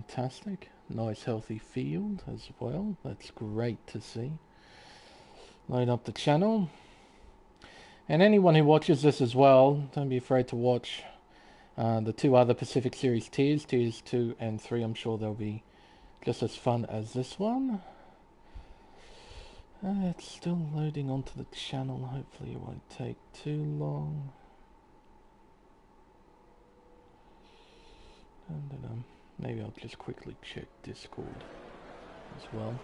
fantastic. Nice healthy field as well. That's great to see. Load up the channel. And anyone who watches this as well, don't be afraid to watch the two other Pacific Series tiers, tiers 2 and 3. I'm sure they'll be just as fun as this one. It's still loading onto the channel. Hopefully it won't take too long. And maybe I'll just quickly check Discord as well.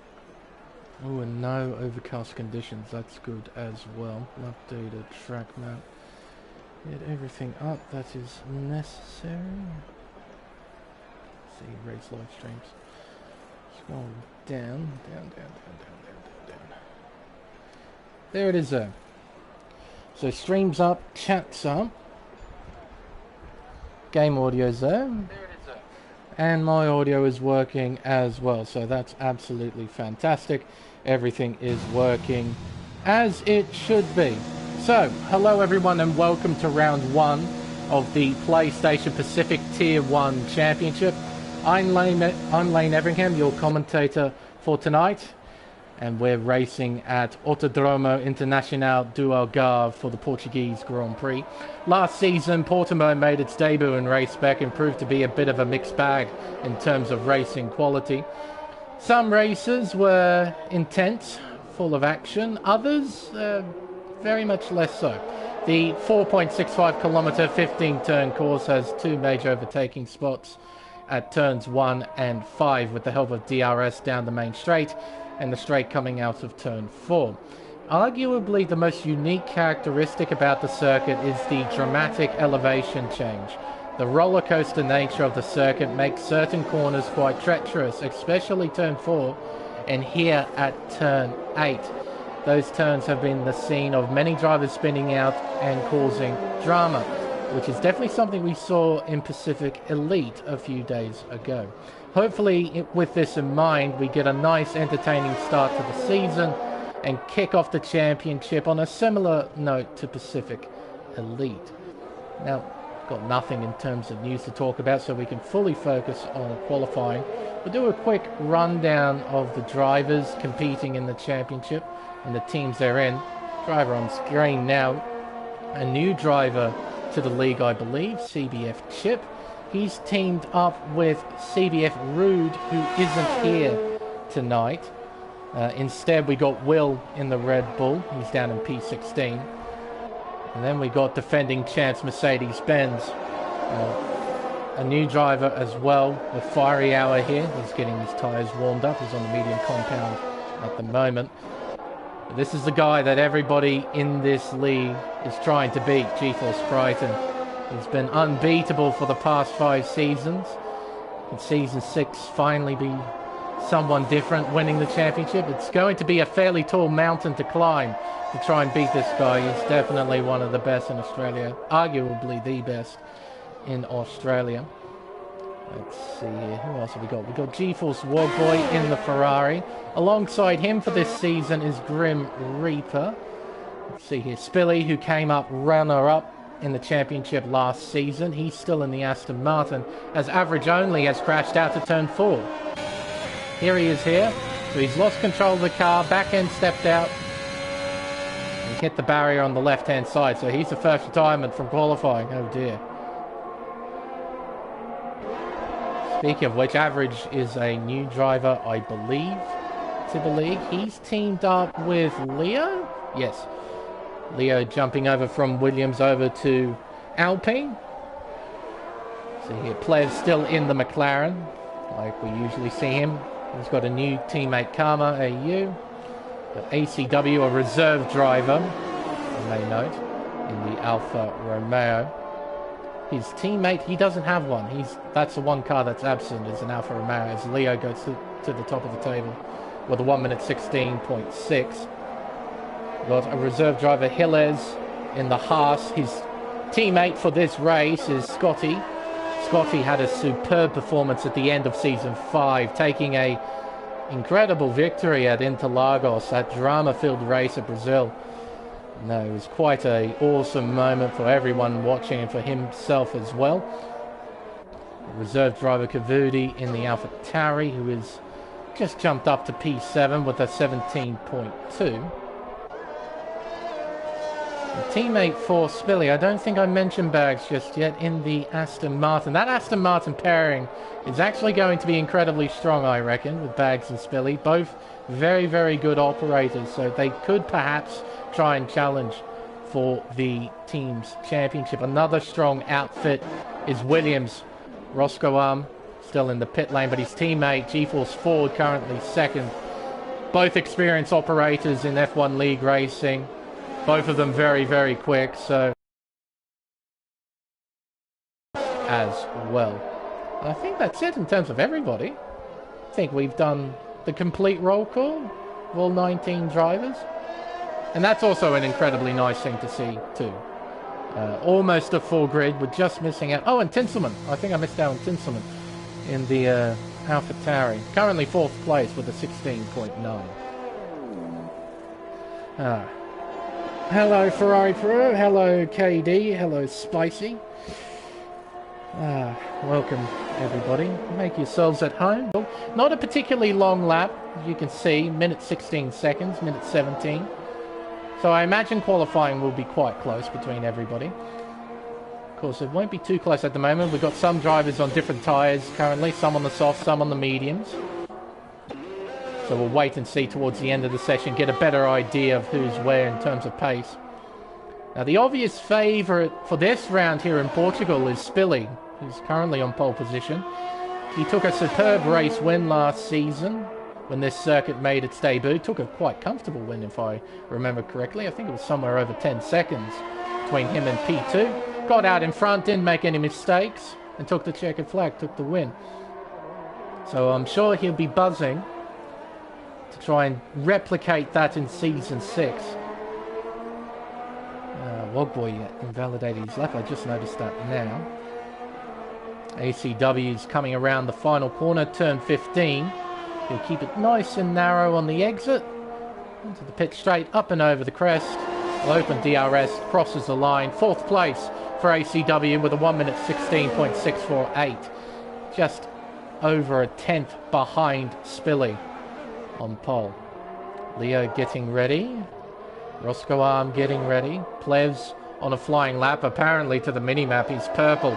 Oh, and no overcast conditions. That's good as well. Updated track map. Get everything up that is necessary. Let's see, race live streams. Scroll down. There it is there. So streams up, chats up. Game audio's there. And my audio is working as well. So that's absolutely fantastic. Everything is working as it should be. So, hello everyone and welcome to round 1 of the PlayStation Pacific Tier 1 Championship. I'm Lane Everingham, your commentator for tonight. And we're racing at Autodromo Internacional do Algarve for the Portuguese Grand Prix. Last season, Portimao made its debut in Race Spec and proved to be a bit of a mixed bag in terms of racing quality. Some races were intense, full of action. Others, very much less so. The 4.65 kilometer 15 turn course has 2 major overtaking spots at turns 1 and 5 with the help of DRS down the main straight and the straight coming out of turn 4. Arguably the most unique characteristic about the circuit is the dramatic elevation change. The roller coaster nature of the circuit makes certain corners quite treacherous, especially turn 4 and here at turn 8. Those turns have been the scene of many drivers spinning out and causing drama, which is definitely something we saw in Pacific Elite a few days ago. Hopefully, with this in mind, we get a nice entertaining start to the season and kick off the championship on a similar note to Pacific Elite. Now, got nothing in terms of news to talk about, so we can fully focus on qualifying. We'll do a quick rundown of the drivers competing in the championship and the teams they're in. Driver on screen now. A new driver to the league, I believe, CBF Chip. He's teamed up with CBF Rude, who isn't here tonight. Instead, we got Will in the Red Bull. He's down in P16. And then we got defending champs Mercedes-Benz. A new driver as well with Fiery Hour here. He's getting his tyres warmed up. He's on the medium compound at the moment. But this is the guy that everybody in this league is trying to beat, GeForce Brighton. He's been unbeatable for the past 5 seasons. In season 6, finally be someone different winning the championship. It's going to be a fairly tall mountain to climb to try and beat this guy. He's definitely one of the best in Australia, arguably the best in Australia. Let's see here, who else have we got? We've got GeForce Warboy in the Ferrari. Alongside him for this season is Grim Reaper. Let's see here, Spilly, who came up runner-up in the championship last season. He's still in the Aston Martin, as Average Only has crashed out to turn 4. Here he is here. So he's lost control of the car, back end stepped out. He hit the barrier on the left-hand side, so he's the first retirement from qualifying. Oh dear. Speaking of which, Average is a new driver, I believe, to the league. He's teamed up with Leo? Yes. Leo jumping over from Williams over to Alpine. See here, Plev's still in the McLaren, like we usually see him. He's got a new teammate, Karma AU. Got ACW, a reserve driver, you may note, in the Alfa Romeo. His teammate, he doesn't have one. That's the one car that's absent, is an Alfa Romeo, as Leo goes to the top of the table with a 1 minute 16.6. Got a reserve driver, Gilles, in the Haas. His teammate for this race is Scotty. Scotty had a superb performance at the end of Season 5, taking a incredible victory at Interlagos, that drama-filled race at Brazil. No, it was quite an awesome moment for everyone watching and for himself as well. Reserve driver Kavudi in the Alpha Tauri, who is just jumped up to P7 with a 17.2. Teammate for Spilly, I don't think I mentioned Bags just yet, in the Aston Martin. That Aston Martin pairing is actually going to be incredibly strong, I reckon, with Bags and Spilly. Both very, very good operators, so they could perhaps try and challenge for the team's championship. Another strong outfit is Williams. Roscoe still in the pit lane, but his teammate, G-Force Ford, currently second. Both experienced operators in F1 League racing. Both of them very, very quick, so as well. And I think that's it in terms of everybody. I think we've done the complete roll call of all 19 drivers. And that's also an incredibly nice thing to see too. Almost a full grid. We're just missing out. Oh, and Tinselman. I think I missed out on Tinselman in the Alpha Tauri. Currently 4th place with a 16.9. Hello, Ferrari Pro. Hello, KD. Hello, Spicy. Welcome, everybody. Make yourselves at home. Not a particularly long lap. You can see, minute 16 seconds, minute 17. So I imagine qualifying will be quite close between everybody. Of course, it won't be too close at the moment. We've got some drivers on different tyres currently. Some on the soft, some on the mediums. So we'll wait and see towards the end of the session, get a better idea of who's where in terms of pace. Now, the obvious favourite for this round here in Portugal is Spilly, who's currently on pole position. He took a superb race win last season when this circuit made its debut. Took a quite comfortable win, if I remember correctly. I think it was somewhere over 10 seconds between him and P2. Got out in front, didn't make any mistakes, and took the checkered flag, took the win. So I'm sure he'll be buzzing to try and replicate that in Season 6. Wogboy invalidated his lap. I just noticed that now. ACW's coming around the final corner, turn 15. He'll keep it nice and narrow on the exit. Into the pit straight, up and over the crest. Will open DRS, crosses the line. 4th place for ACW with a 1 minute 16.648. Just over a 10th behind Spilly on pole. Leo getting ready. Roscoe Arm getting ready. Plevs on a flying lap. Apparently to the mini-map he's purple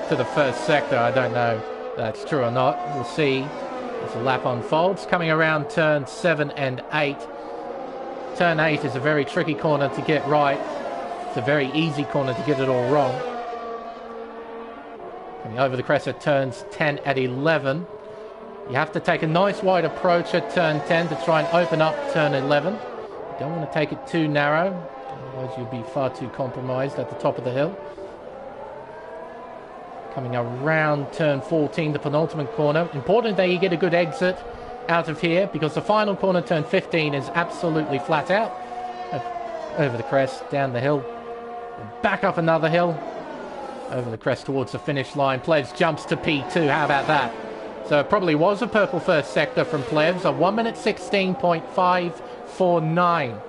to the first sector. I don't know if that's true or not. We'll see as the lap unfolds. Coming around turn 7 and 8. Turn 8 is a very tricky corner to get right. It's a very easy corner to get it all wrong. Coming over the crest at turns 10 and 11. You have to take a nice wide approach at turn 10 to try and open up turn 11. You don't want to take it too narrow, otherwise you'll be far too compromised at the top of the hill. Coming around turn 14, the penultimate corner. Important that you get a good exit out of here, because the final corner, turn 15, is absolutely flat out. Over the crest, down the hill, back up another hill, over the crest towards the finish line. Plebs jumps to P2, how about that? So it probably was a purple first sector from Plebs, a 1 minute 16.549.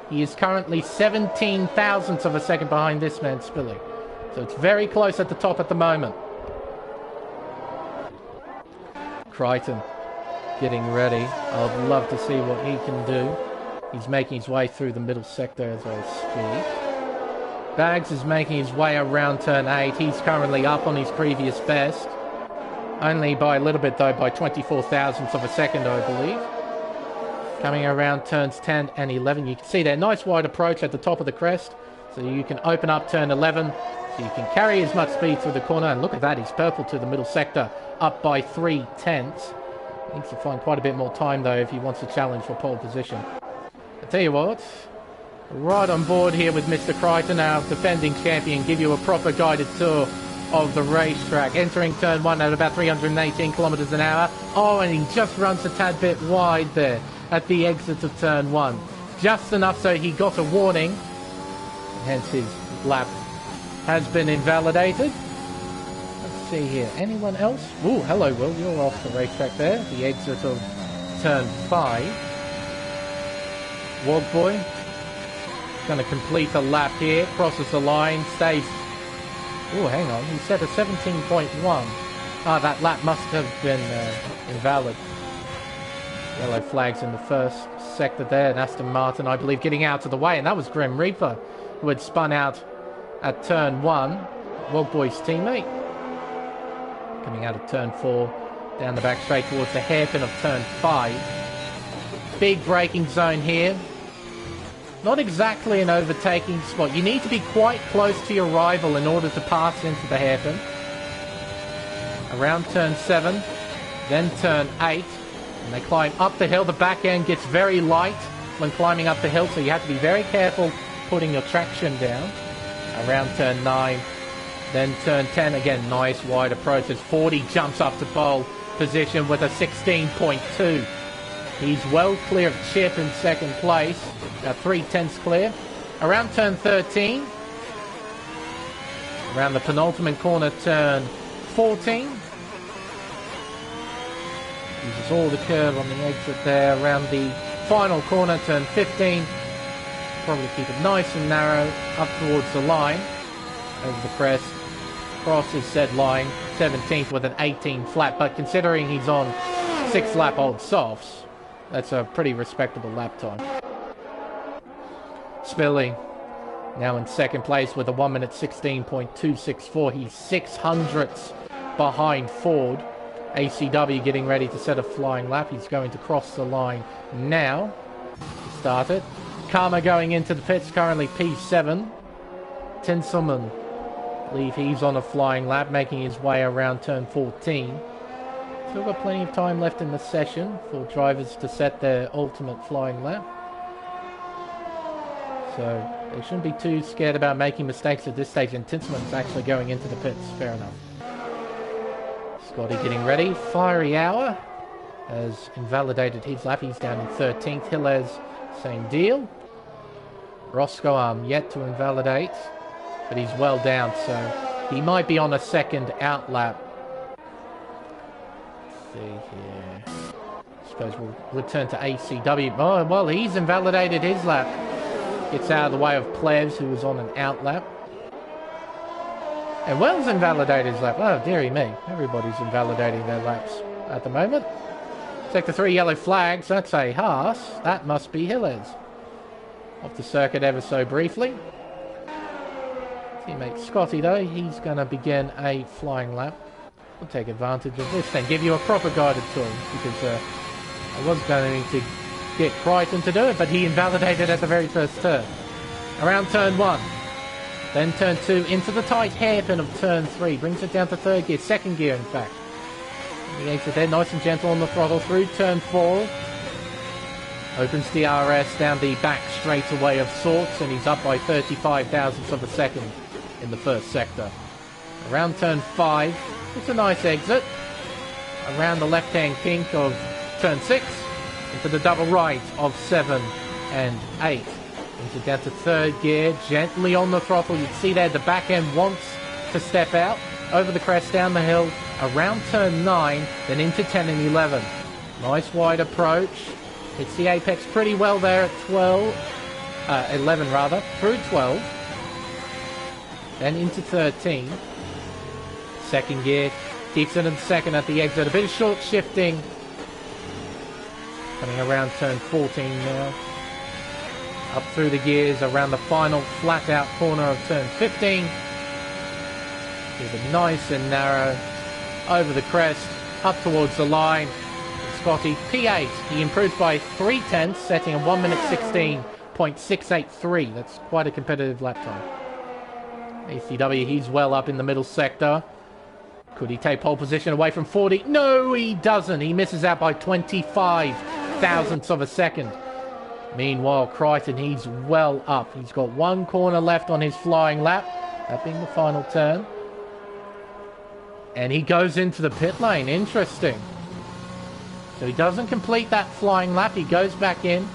He is currently 17 thousandths of a second behind this man, Spilly. So it's very close at the top at the moment. Crichton getting ready. I'd love to see what he can do. He's making his way through the middle sector as I speak. Bags is making his way around turn 8. He's currently up on his previous best. Only by a little bit though, by 24 thousandths of a second, I believe. Coming around turns 10 and 11. You can see there, nice wide approach at the top of the crest. So you can open up turn 11. So you can carry as much speed through the corner. And look at that, he's purple to the middle sector, up by 3/10. Needs to find quite a bit more time though if he wants to challenge for pole position. I tell you what, right on board here with Mr. Crichton, our defending champion, give you a proper guided tour of the racetrack. Entering turn 1 at about 318 kilometers an hour. Oh, and he just runs a tad bit wide there at the exit of turn 1. Just enough so he got a warning. Hence his lap has been invalidated. Let's see here. Anyone else? Ooh, hello, Will. You're off the racetrack there. The exit of turn 5. Wogboy going to complete a lap here. Crosses the line. Stays. Oh, hang on. He set a 17.1. Ah, that lap must have been invalid. Yellow flags in the first sector there, and Aston Martin, I believe, getting out of the way, and that was Grim Reaper, who had spun out at turn 1. Wogboy's teammate. Coming out of turn 4, down the back straight towards the hairpin of turn 5. Big braking zone here. Not exactly an overtaking spot. You need to be quite close to your rival in order to pass into the hairpin. Around turn 7, then turn 8, and they climb up the hill. The back end gets very light when climbing up the hill, so you have to be very careful putting your traction down. Around turn 9, then turn 10, again, nice wide approach as 40 jumps up to pole position with a 16.2. He's well clear of Chip in second place, about 3/10 clear. Around turn 13, around the penultimate corner, turn 14. Uses all the curve on the exit there. Around the final corner, turn 15. Probably keep it nice and narrow up towards the line. Over the crest, crosses said line, 17th with an 18 flat. But considering he's on 6 lap old softs, that's a pretty respectable lap time. Spilly now in second place with a 1 minute 16.264. He's 600ths behind Ford. ACW getting ready to set a flying lap. He's going to cross the line now. Start it. Karma going into the pits, currently P7. Tinselman, I believe he's on a flying lap, making his way around turn 14. Still got plenty of time left in the session for drivers to set their ultimate flying lap. So they shouldn't be too scared about making mistakes at this stage, and Tinselman's actually going into the pits, fair enough. Scotty getting ready. Fiery Hour has invalidated his lap. He's down in 13th. Hillez, same deal. Roscoe yet to invalidate, but he's well down, so he might be on a second out lap. Let's see here. I suppose we'll return to ACW. Oh, well, he's invalidated his lap. Gets out of the way of Plebs, who was on an out lap. And Wells invalidated his lap. Oh, dearie me. Everybody's invalidating their laps at the moment. Sector 3 yellow flags. That's a Haas. That must be Hillez. Off the circuit ever so briefly. Teammate Scotty, though, he's going to begin a flying lap. We'll take advantage of this then. Give you a proper guided tour, because I was going to get Crichton to do it, but he invalidated at the very first turn. Around turn 1. Then turn 2 into the tight hairpin of turn 3. Brings it down to third gear, second gear in fact. The exit there, nice and gentle on the throttle through turn 4. Opens DRS down the back straightaway of sorts, and he's up by 35 thousandths of a second in the first sector. Around turn 5, it's a nice exit. Around the left-hand kink of turn 6, into the double right of 7 and 8. Into down to third gear, gently on the throttle. You can see there the back end wants to step out. Over the crest, down the hill, around turn 9, then into 10 and 11. Nice wide approach. Hits the apex pretty well there at 11 rather, through 12. Then into 13. Second gear, keeps it in second at the exit. A bit of short shifting. Coming around turn 14 now. Up through the gears around the final flat out corner of turn 15. Keep it nice and narrow. Over the crest, up towards the line. Scotty, P8. He improves by 3/10, setting a 1 minute 16.683. That's quite a competitive lap time. ACW, he's well up in the middle sector. Could he take pole position away from 40? No, he doesn't. He misses out by 25 thousandths of a second. Meanwhile, Crichton, he's well up. He's got one corner left on his flying lap, that being the final turn. And he goes into the pit lane. Interesting. So he doesn't complete that flying lap. He goes back in.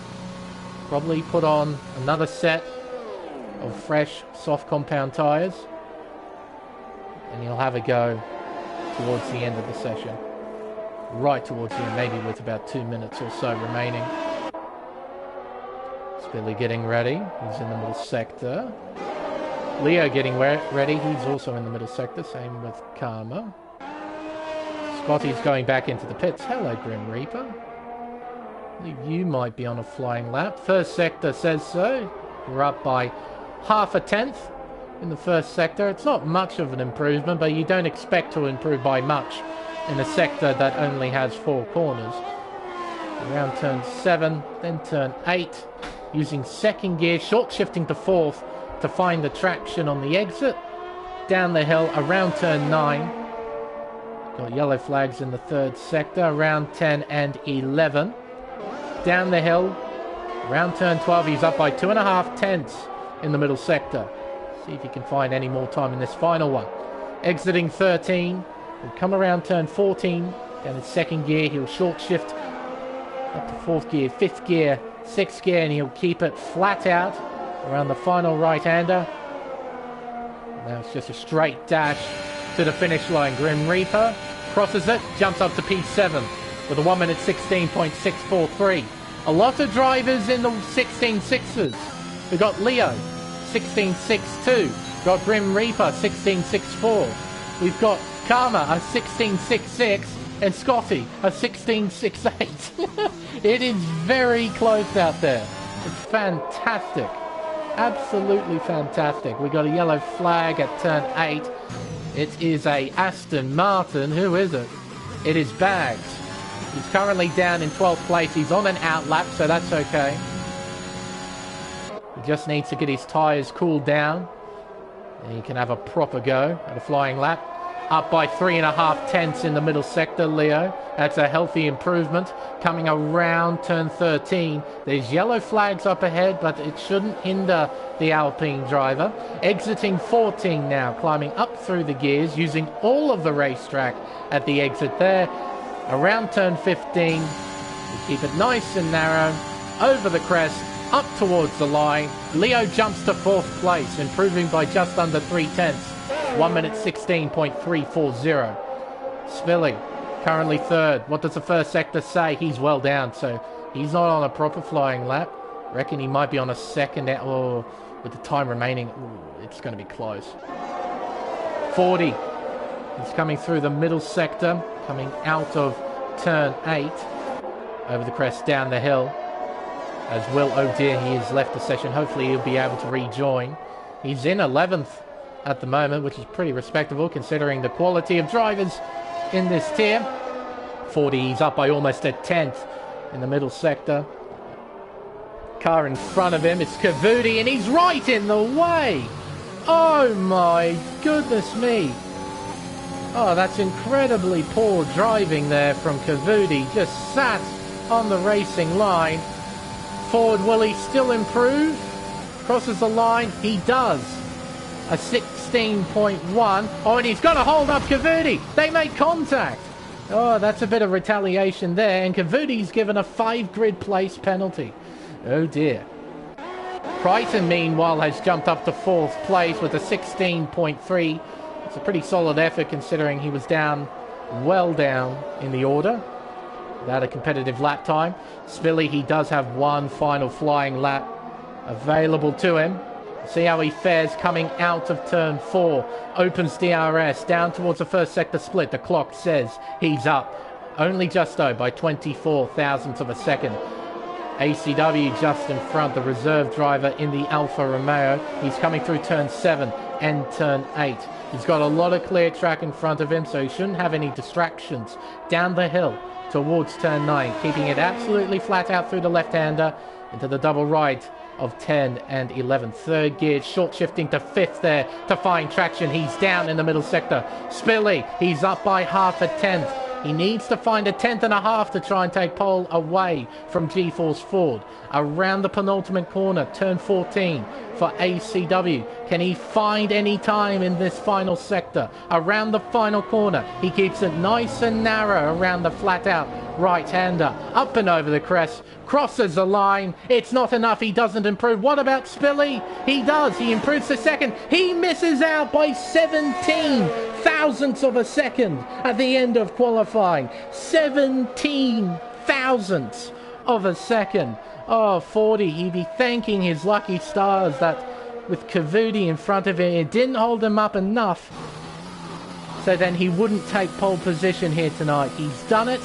Probably put on another set of fresh, soft compound tyres. And he'll have a go towards the end of the session. Right towards the end, maybe with about 2 minutes or so remaining. Spilly getting ready. He's in the middle sector. Leo getting ready. He's also in the middle sector. Same with Karma. Scotty's going back into the pits. Hello, Grim Reaper. I believe you might be on a flying lap. First sector says so. You're up by half a tenth in the first sector. It's not much of an improvement, but you don't expect to improve by much in a sector that only has 4 corners. Around turn 7, then turn 8. Using second gear, short shifting to 4th to find the traction on the exit. Down the hill, around turn 9. Got yellow flags in the third sector, around 10 and 11. Down the hill, around turn 12, he's up by 2.5 tenths in the middle sector. See if he can find any more time in this final one. Exiting 13, he'll come around turn 14, down in second gear, he'll short shift up to 4th gear, 5th gear, 6th gear, and he'll keep it flat out around the final right-hander. Now it's just a straight dash to the finish line. Grim Reaper crosses it, jumps up to P7 with a 1 minute 16.643. A lot of drivers in the 16.6s. We've got Leo, 16.62. Got Grim Reaper, 16.64. We've got Karma, a 16.66. And Scotty, a 16.68. It is very close out there. It's fantastic. Absolutely fantastic. We got a yellow flag at turn 8. It is a Aston Martin. Who is it? It is Bags. He's currently down in 12th place. He's on an outlap, so that's okay. He just needs to get his tyres cooled down. And he can have a proper go at a flying lap. Up by 3.5 tenths in the middle sector, Leo. That's a healthy improvement. Coming around turn 13. There's yellow flags up ahead, but it shouldn't hinder the Alpine driver. Exiting 14 now, climbing up through the gears, using all of the racetrack at the exit there. Around turn 15, we keep it nice and narrow, over the crest, up towards the line. Leo jumps to 4th place, improving by just under 3 tenths. 1 minute 16.340. Spilly, currently 3rd. What does the first sector say? He's well down, so he's not on a proper flying lap. Reckon he might be on a second, or with the time remaining, it's going to be close. 40. He's coming through the middle sector, coming out of turn 8, over the crest down the hill. As Will O'Dear, he has left the session. Hopefully he'll be able to rejoin. He's in 11th at the moment, which is pretty respectable considering the quality of drivers in this tier. 40, he's up by almost a tenth in the middle sector. Car in front of him, it's Kavoudi, and he's right in the way. Oh my goodness me. Oh, that's incredibly poor driving there from Kavoudi. Just sat on the racing line. Forward, will he still improve? Crosses the line, he does. A 16.1. Oh, and he's got to hold up Kavoudi. They make contact. Oh, that's a bit of retaliation there. And Kavoudi's given a 5 grid place penalty. Oh dear. Crichton, meanwhile, has jumped up to 4th place with a 16.3. It's a pretty solid effort considering he was down, well down in the order. Without a competitive lap time. Spilly, he does have one final flying lap available to him. See how he fares coming out of turn 4. Opens DRS down towards the first sector split. The clock says he's up. Only just though by 24 thousandths of a second. ACW just in front, the reserve driver in the Alfa Romeo. He's coming through turn 7 and turn 8. He's got a lot of clear track in front of him, so he shouldn't have any distractions. Down the hill towards turn 9, keeping it absolutely flat out through the left-hander into the double right of 10 and 11. Third gear, short shifting to 5th there to find traction. He's down in the middle sector. Spilly, he's up by half a tenth. He needs to find a 10.5 to try and take pole away from G-Force Ford. Around the penultimate corner, turn 14 for ACW. Can he find any time in this final sector? Around the final corner, he keeps it nice and narrow around the flat-out right-hander. Up and over the crest, crosses the line. It's not enough, he doesn't improve. What about Spilly? He does, he improves to second. He misses out by 17 thousandths of a second at the end of qualifying. 17 thousandths of a second. Oh, 40, he'd be thanking his lucky stars that with Kavoudi in front of him, it didn't hold him up enough so then he wouldn't take pole position here tonight. He's done it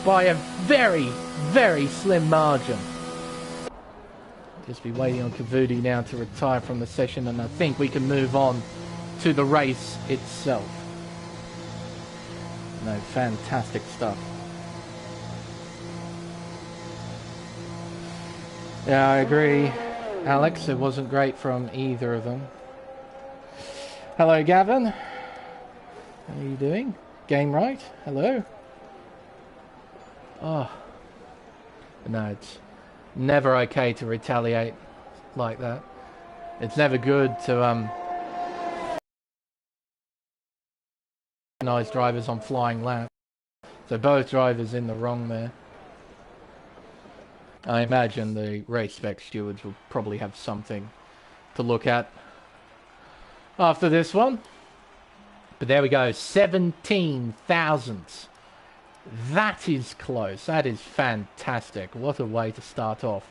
by a very, very slim margin. Just be waiting on Kavudi now to retire from the session, and I think we can move on to the race itself. No, fantastic stuff. Yeah, I agree, Alex. It wasn't great from either of them. Hello, Gavin. How are you doing? Game right? Hello. Oh. No, it's never okay to retaliate like that. It's never good to recognize drivers on flying laps. So both drivers in the wrong there. I imagine the race spec stewards will probably have something to look at after this one. But there we go, 17 thousandths. That is close. That is fantastic. What a way to start off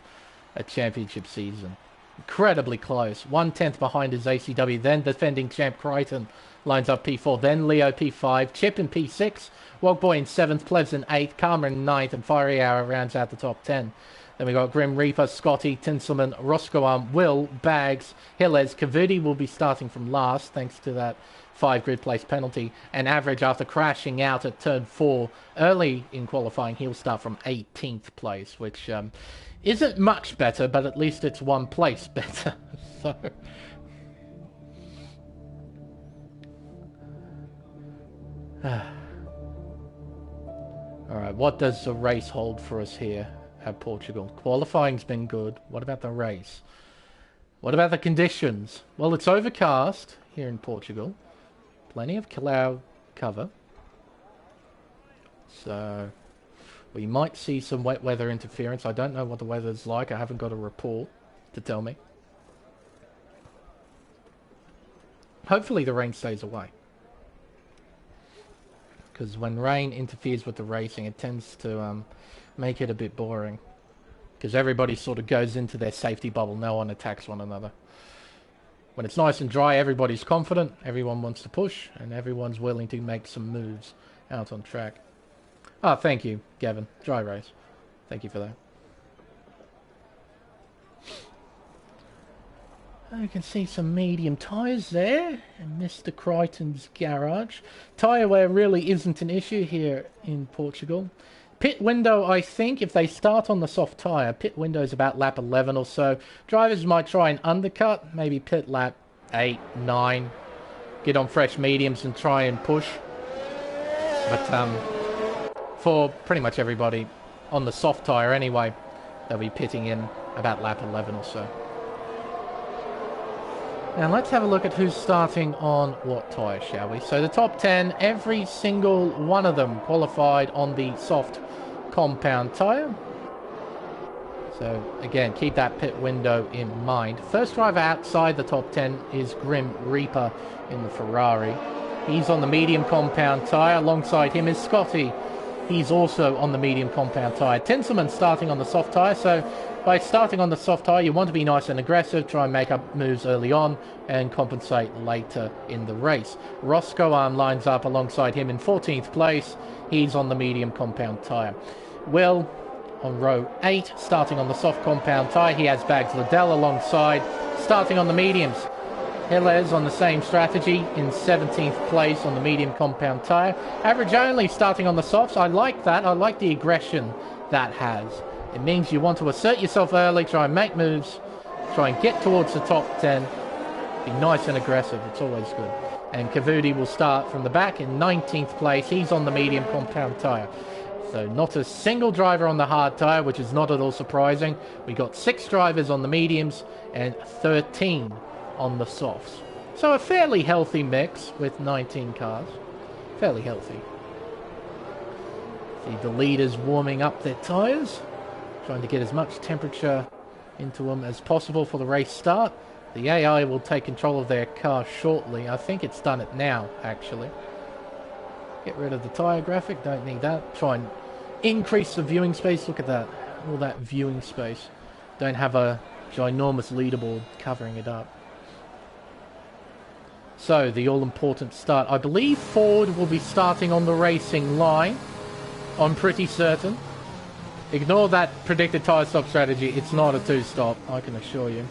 a championship season. Incredibly close. 1/10 behind his ACW. Then defending champ Crichton lines up P4. Then Leo P5. Chip in P6. Wogboy in 7th. Plebs in 8th. Karma in 9th. And Fiery Hour rounds out the top 10. Then we got Grim Reaper, Scotty, Tinselman, Roscoe, Will, Bags, Hillez. Kavudi will be starting from last thanks to that 5 grid place penalty. And Average, after crashing out at turn 4 early in qualifying, he'll start from 18th place, which isn't much better, but at least it's 1 place better. So alright, what does the race hold for us here at Portugal? Qualifying's been good. What about the race? What about the conditions? Well, it's overcast here in Portugal. Plenty of cloud cover. So we might see some wet weather interference. I don't know what the weather's like. I haven't got a report to tell me. Hopefully the rain stays away. Because when rain interferes with the racing, it tends to make it a bit boring. Because everybody sort of goes into their safety bubble. No one attacks one another. When it's nice and dry, everybody's confident, everyone wants to push, and everyone's willing to make some moves out on track. Ah, thank you, Gavin. Dry race. Thank you for that. You can see some medium tyres there in Mr. Crichton's garage. Tyre wear really isn't an issue here in Portugal. Pit window, I think, if they start on the soft tyre, pit window is about lap 11 or so. Drivers might try and undercut, maybe pit lap 8, 9. Get on fresh mediums and try and push. But for pretty much everybody on the soft tyre anyway, they'll be pitting in about lap 11 or so. Now let's have a look at who's starting on what tyre, shall we? So the top 10, every single one of them qualified on the soft compound tyre. So again, keep that pit window in mind. First driver outside the top 10 is Grim Reaper in the Ferrari. He's on the medium compound tyre. Alongside him is Scotty. He's also on the medium compound tyre. Tinselman starting on the soft tyre. So by starting on the soft tyre, you want to be nice and aggressive, try and make up moves early on and compensate later in the race. Roscoe lines up alongside him in 14th place. He's on the medium compound tyre. Will on row 8, starting on the soft compound tyre. He has Bags Liddell alongside, starting on the mediums. Hillez on the same strategy in 17th place on the medium compound tyre. Average only starting on the softs. I like that. I like the aggression that has. It means you want to assert yourself early, try and make moves, try and get towards the top 10. Be nice and aggressive. It's always good. And Kavudi will start from the back in 19th place. He's on the medium compound tyre. So not a single driver on the hard tyre, which is not at all surprising. We got 6 drivers on the mediums and 13 on the softs. So a fairly healthy mix with 19 cars. Fairly healthy. See the leaders warming up their tyres, trying to get as much temperature into them as possible for the race start. The AI will take control of their car shortly. I think it's done it now, actually. Get rid of the tyre graphic, don't need that. Try and increase the viewing space. Look at that, all that viewing space. Don't have a ginormous leaderboard covering it up. So, the all-important start. I believe Ford will be starting on the racing line. I'm pretty certain. Ignore that predicted tyre stop strategy. It's not a two-stop, I can assure you.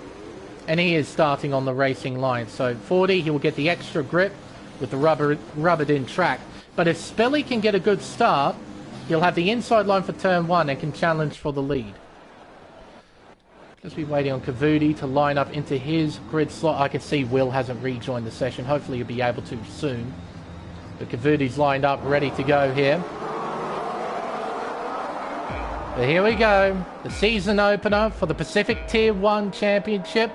And he is starting on the racing line. So, 40, he will get the extra grip with the rubbered-in track. But if Spelly can get a good start, he'll have the inside line for turn 1 and can challenge for the lead. Just be waiting on Kavudi to line up into his grid slot. I can see Will hasn't rejoined the session. Hopefully he'll be able to soon. But Kavudi's lined up, ready to go here. But here we go. The season opener for the Pacific Tier 1 Championship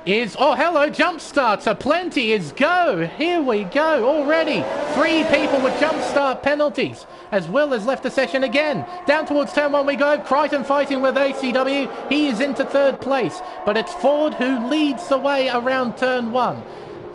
is... Oh, hello, jump start. So plenty is go. Here we go already. 3 people with jump start penalties. As Will has left the session again. Down towards turn 1 we go. Crichton fighting with ACW. He is into 3rd place. But it's Ford who leads the way around turn 1.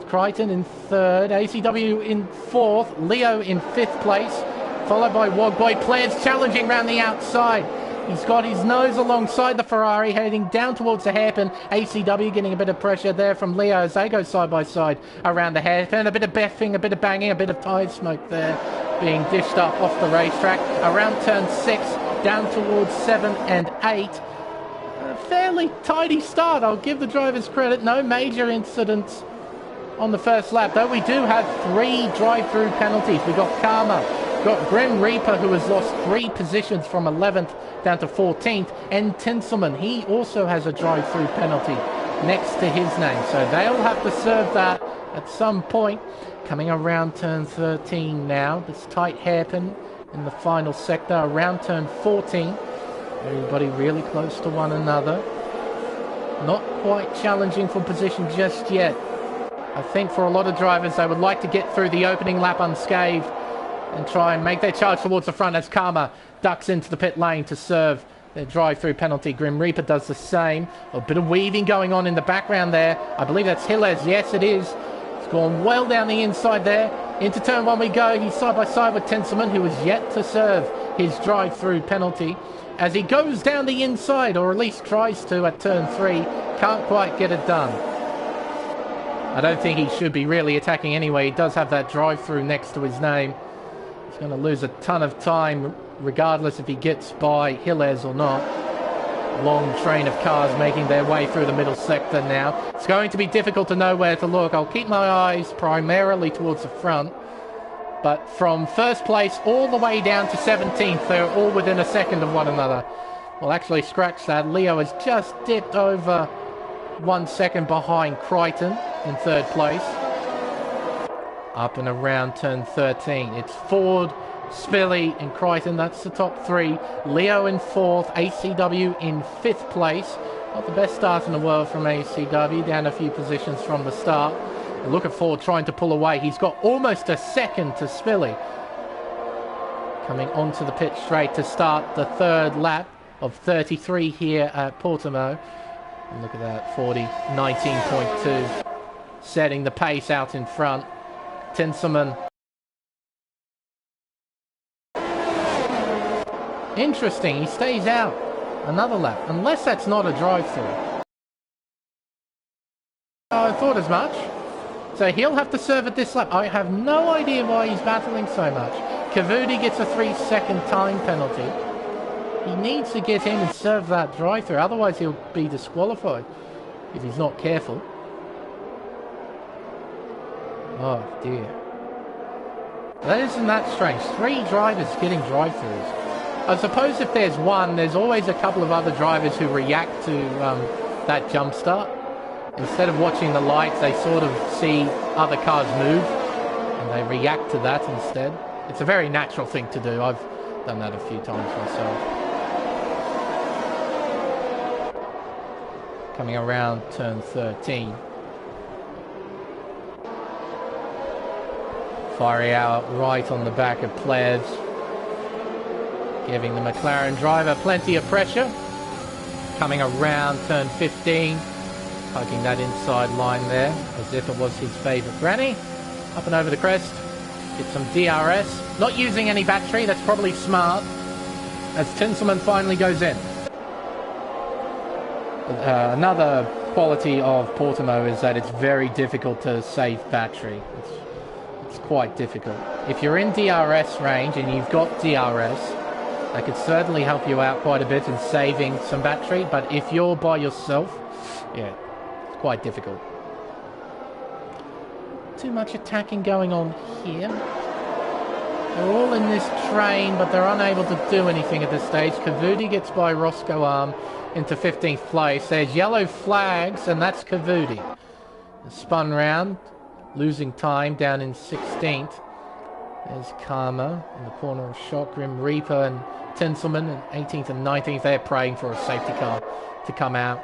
Crichton in 3rd. ACW in 4th. Leo in 5th place. Followed by Wogboy. Players challenging round the outside. He's got his nose alongside the Ferrari, heading down towards the hairpin. ACW getting a bit of pressure there from Leo as they go side by side around the hairpin. A bit of beffing, a bit of banging, a bit of tire smoke there being dished up off the racetrack. Around turn 6, down towards 7 and 8. A fairly tidy start, I'll give the drivers credit. No major incidents on the first lap, though we do have 3 drive-through penalties. We've got Karma, got Grim Reaper, who has lost 3 positions from 11th down to 14th, and Tinselman, he also has a drive-through penalty next to his name, so they'll have to serve that at some point. Coming around turn 13 now, this tight hairpin in the final sector around turn 14. Everybody really close to one another. Not quite challenging for position just yet. I think for a lot of drivers, they would like to get through the opening lap unscathed and try and make their charge towards the front as Karma ducks into the pit lane to serve their drive-through penalty. Grim Reaper does the same. A bit of weaving going on in the background there. I believe that's Hillez. Yes, it is. It's gone well down the inside there. Into turn 1 we go. He's side by side with Tinselman, who is yet to serve his drive-through penalty. As he goes down the inside, or at least tries to at turn 3, can't quite get it done. I don't think he should be really attacking anyway. He does have that drive-through next to his name. He's going to lose a ton of time, regardless if he gets by Hillez or not. Long train of cars making their way through the middle sector now. It's going to be difficult to know where to look. I'll keep my eyes primarily towards the front. But from 1st place all the way down to 17th, they're all within a second of one another. Well, actually, scratch that. Leo has just dipped over 1 second behind Crichton in 3rd place. Up and around turn 13. It's Ford, Spilly and Crichton. That's the top 3. Leo in 4th. ACW in 5th place. Not the best start in the world from ACW. Down a few positions from the start. And look at Ford trying to pull away. He's got almost a second to Spilly. Coming onto the pit straight to start the 3rd lap of 33 here at Portimao. And look at that. 40, 19.2. Setting the pace out in front. Tinselman. Interesting, he stays out another lap, unless that's not a drive-through. I thought as much. So he'll have to serve at this lap. I have no idea why he's battling so much. Kavudi gets a 3-second time penalty. He needs to get in and serve that drive-through, otherwise he'll be disqualified if he's not careful. Oh dear. That isn't that strange. 3 drivers getting drive-throughs. I suppose if there's one, there's always a couple of other drivers who react to that jump start. Instead of watching the lights, they sort of see other cars move and they react to that instead. It's a very natural thing to do. I've done that a few times myself. Coming around turn 13. Firing out right on the back of Plebs. Giving the McLaren driver plenty of pressure. Coming around turn 15. Hugging that inside line there as if it was his favourite granny. Up and over the crest. Get some DRS. Not using any battery, that's probably smart. As Tinselman finally goes in. Another quality of Portimao is that it's very difficult to save battery. It's quite difficult. If you're in DRS range and you've got DRS, that could certainly help you out quite a bit in saving some battery, but if you're by yourself, yeah, it's quite difficult. Too much attacking going on here. They're all in this train, but they're unable to do anything at this stage. Cavudi gets by Roscoe Arm into 15th place. There's yellow flags, and that's Cavudi. Spun round, losing time down in 16th. There's Karma in the corner of shot. Grim Reaper and Tinselman in 18th and 19th. They're praying for a safety car to come out.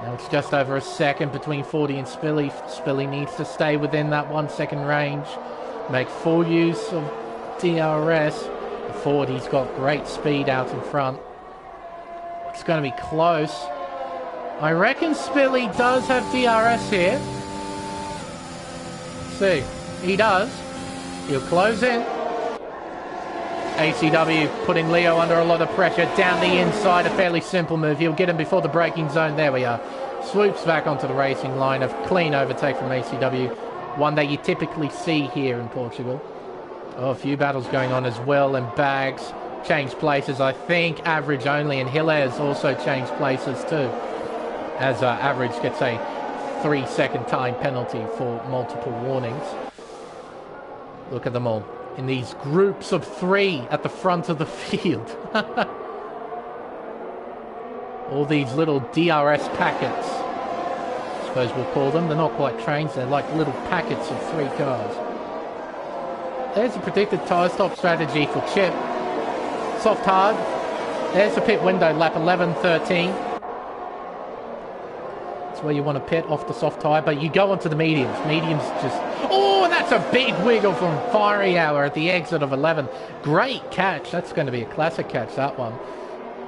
Now it's just over a second between 40 and Spilly. Spilly needs to stay within that 1 second range. Make full use of DRS. The Ford, he's got great speed out in front. It's going to be close. I reckon Spilly does have DRS here. Let's see. He does. He'll close in. ACW putting Leo under a lot of pressure. Down the inside, a fairly simple move. He'll get him before the braking zone. There we are. Swoops back onto the racing line. A clean overtake from ACW. One that you typically see here in Portugal. Oh, a few battles going on as well, and Bags changed places. I think Average only, and Hilaires also changed places too, as Average gets a 3-second time penalty for multiple warnings. Look at them all in these groups of 3 at the front of the field. All these little DRS packets, I suppose we'll call them. They're not quite trains, they're like little packets of 3 cars. There's a predicted tyre stop strategy for Chip. Soft hard. There's the pit window, lap 11:13. That's where you want to pit off the soft tyre, but you go onto the mediums. Mediums just... Oh, that's a big wiggle from Fiery Hour at the exit of 11. Great catch. That's going to be a classic catch, that one.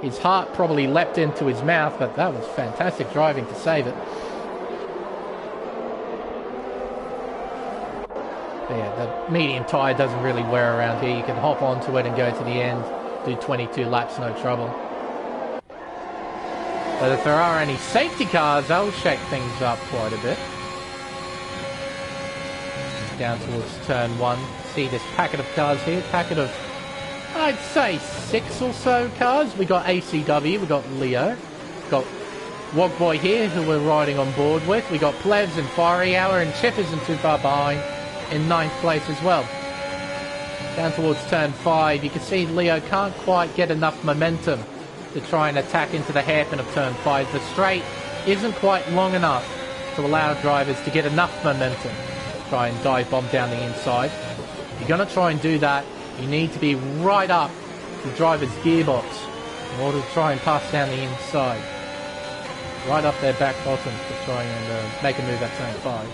His heart probably leapt into his mouth, but that was fantastic driving to save it. But yeah, the medium tyre doesn't really wear around here. You can hop onto it and go to the end, do 22 laps, no trouble. But if there are any safety cars, they'll shake things up quite a bit. Down towards turn 1. See this packet of cars here, packet of, I'd say 6 or so cars. We got ACW, we got Leo, got Wogboy here, who we're riding on board with. We got Plebs and Fiery Hour, and Chip isn't too far behind in 9th place as well. Down towards turn 5, you can see Leo can't quite get enough momentum to try and attack into the hairpin of turn 5. The straight isn't quite long enough to allow drivers to get enough momentum to try and dive bomb down the inside. If you're going to try and do that, you need to be right up the driver's gearbox in order to try and pass down the inside. Right up their back bottom to try and make a move at turn 5.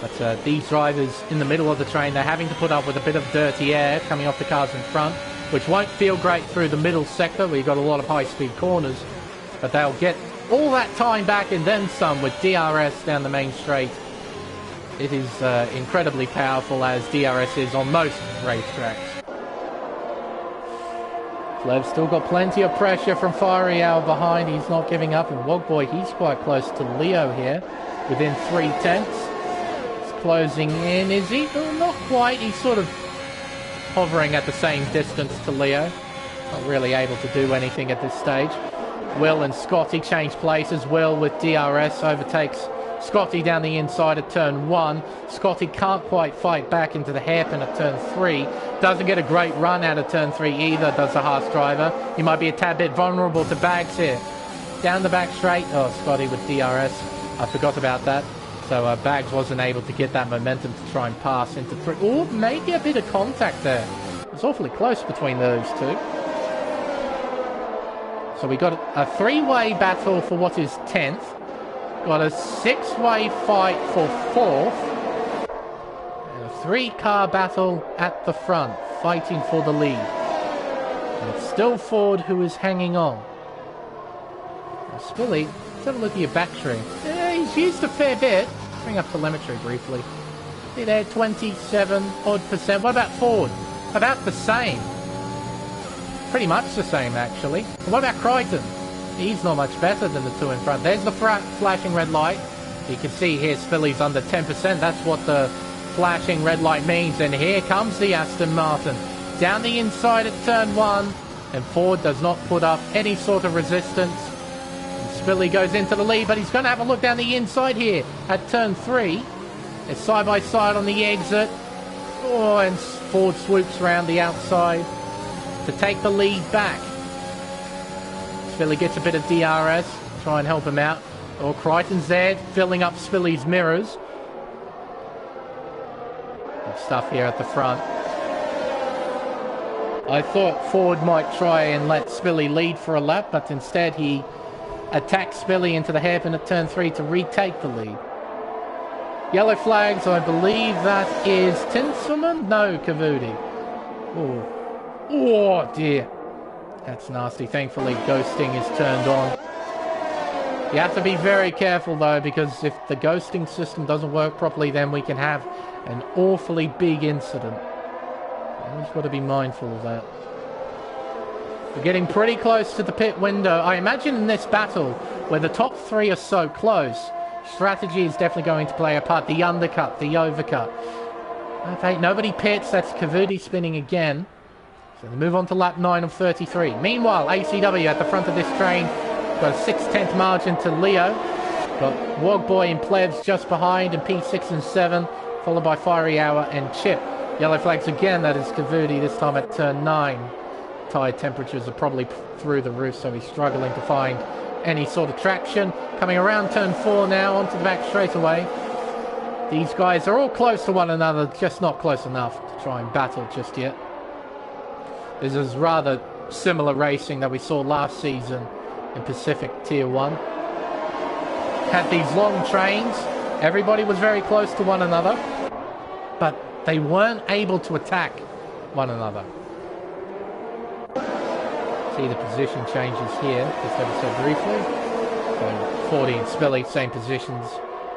But these drivers in the middle of the train, they're having to put up with a bit of dirty air coming off the cars in front, which won't feel great through the middle sector where you've got a lot of high-speed corners. But they'll get all that time back and then some with DRS down the main straight. It is incredibly powerful, as DRS is on most racetracks. Flev's still got plenty of pressure from Fiery Hour behind. He's not giving up. And Wogboy, he's quite close to Leo here, within 3/10. Closing in, is he? Oh, not quite. He's sort of hovering at the same distance to Leo. Not really able to do anything at this stage. Will and Scotty change places. Will with DRS overtakes Scotty down the inside at turn 1. Scotty can't quite fight back into the hairpin at turn 3. Doesn't get a great run out of turn 3 either, does the Haas driver. He might be a tad bit vulnerable to Bags here. Down the back straight. Oh, Scotty with DRS. I forgot about that. So Bags wasn't able to get that momentum to try and pass into 3. Oh, maybe a bit of contact there. It was awfully close between those two. So we got a 3-way battle for what is 10th. Got a 6-way fight for 4th. And a 3-car battle at the front, fighting for the lead. And it's still Ford who is hanging on. Now, Spilly, let's have a look at your battery. Yeah, he's used a fair bit. Bring up telemetry briefly. See there, 27 odd %. What about Ford? About the same. Pretty much the same, actually. And what about Crichton? He's not much better than the two in front. There's the flashing red light. You can see here Spilly's under 10%. That's what the flashing red light means. And here comes the Aston Martin. Down the inside at turn 1. And Ford does not put up any sort of resistance. And Spilly goes into the lead, but he's going to have a look down the inside here at turn 3. It's side by side on the exit. Oh, and Ford swoops around the outside to take the lead back. Spilly gets a bit of DRS, try and help him out. Oh, Crichton's there, filling up Spilly's mirrors. Good stuff here at the front. I thought Ford might try and let Spilly lead for a lap, but instead he attacked Spilly into the hairpin at turn 3 to retake the lead. Yellow flags, I believe that is Tinselman? No, Kavudi. Oh dear. That's nasty. Thankfully, ghosting is turned on. You have to be very careful, though, because if the ghosting system doesn't work properly, then we can have an awfully big incident. We've just got to be mindful of that. We're getting pretty close to the pit window. I imagine in this battle, where the top 3 are so close, strategy is definitely going to play a part. The undercut, the overcut. Okay, nobody pits. That's Kavudi spinning again. So they move on to lap 9 of 33. Meanwhile, ACW at the front of this train got a 6/10 margin to Leo. Got Wogboy and Plebs just behind, and P6 and 7, followed by Fiery Hour and Chip. Yellow flags again, that is Kavudi, this time at turn 9. Tire temperatures are probably through the roof, so he's struggling to find any sort of traction. Coming around turn 4 now, onto the back straightaway. These guys are all close to one another, just not close enough to try and battle just yet. This is rather similar racing that we saw last season in Pacific Tier 1. Had these long trains, everybody was very close to one another, but they weren't able to attack one another. See the position changes here, just ever so briefly. So 40 and Spilly, same positions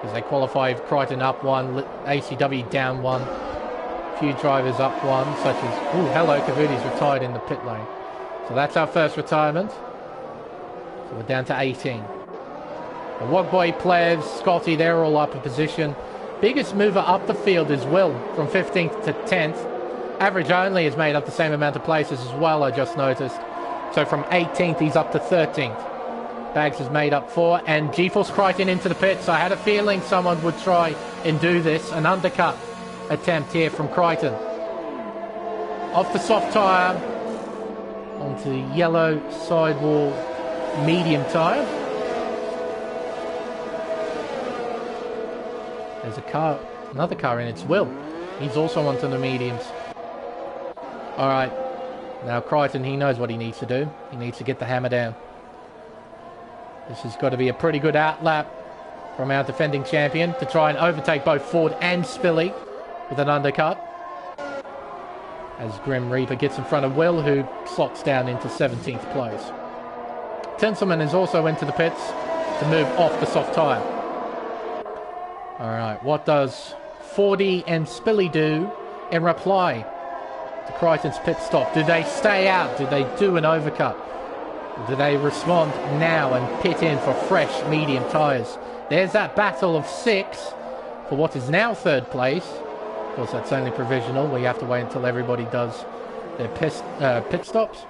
as they qualified. Crichton up 1, ACW down 1. Few drivers up 1, such as... Oh, hello, Kavudi's retired in the pit lane. So that's our first retirement. So we're down to 18. The Wogboy, Plebs, Scotty, they're all up a position. Biggest mover up the field is Will, from 15th to 10th. Average only has made up the same amount of places as well, I just noticed. So from 18th, he's up to 13th. Bags has made up 4, and GeForce Crichton into the pits. I had a feeling someone would try and do this. An undercut attempt here from Crichton. Off the soft tyre, onto the yellow sidewall medium tyre. There's a car, another car in, it's Will. He's also onto the mediums. Alright, now Crichton, he knows what he needs to do. He needs to get the hammer down. This has got to be a pretty good outlap from our defending champion to try and overtake both Ford and Spilly with an undercut. As Grim Reaper gets in front of Will, who slots down into 17th place. Tinselman is also into the pits to move off the soft tyre. Alright, what does 40 and Spilly do in reply to Crichton's pit stop? Do they stay out? Do they do an overcut? Or do they respond now and pit in for fresh medium tyres? There's that battle of 6 for what is now 3rd place. Of course, that's only provisional. We have to wait until everybody does their pit stops.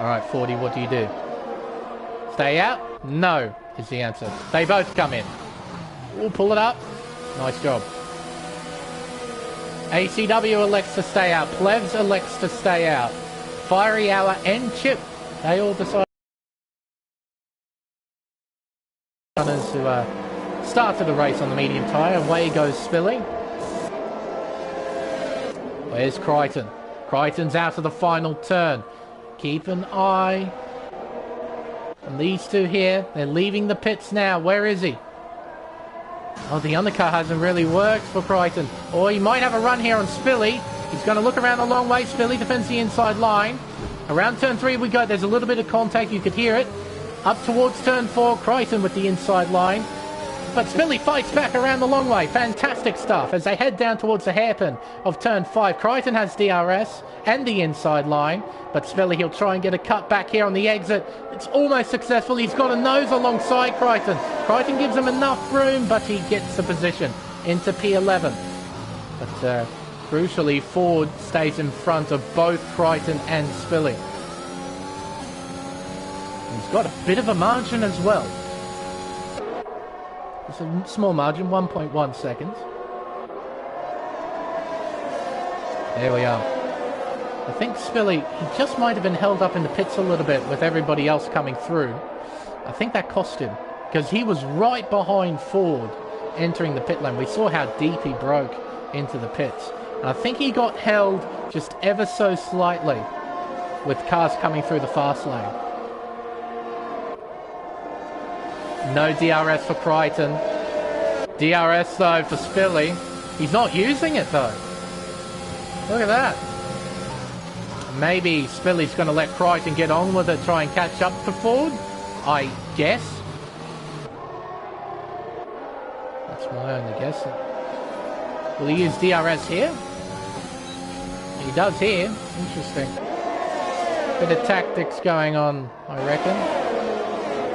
Alright, 40, what do you do? Stay out? No, is the answer. They both come in. We'll pull it up. Nice job. ACW elects to stay out. Plebs elects to stay out. Fiery Hour and Chip, they all decide runners who started the race on the medium tyre. Away goes Spilly. Where's Crichton? Crichton's out of the final turn. Keep an eye on these two here. They're leaving the pits now. Where is he? Oh, the undercut hasn't really worked for Crichton. Or he might have a run here on Spilly. He's going to look around the long way. Spilly defends the inside line. Around turn 3 we go. There's a little bit of contact. You could hear it. Up towards turn 4. Crichton with the inside line. But Spilly fights back around the long way. Fantastic stuff as they head down towards the hairpin of turn 5. Crichton has DRS and the inside line, but Spilly, he'll try and get a cut back here on the exit. It's almost successful. He's got a nose alongside Crichton. Crichton gives him enough room, but he gets the position into P11. But crucially, Ford stays in front of both Crichton and Spilly. He's got a bit of a margin as well. It's a small margin, 1.1 seconds. There we are. I think Spilly, he just might have been held up in the pits a little bit with everybody else coming through. I think that cost him, because he was right behind Ford entering the pit lane. We saw how deep he broke into the pits. And I think he got held just ever so slightly with cars coming through the fast lane. No DRS for Crichton. DRS though for Spilly. He's not using it though. Look at that. Maybe Spilly's going to let Crichton get on with it, try and catch up to Ford, I guess. That's my only guess. Will he use DRS here? He does here. Interesting. Bit of tactics going on, I reckon.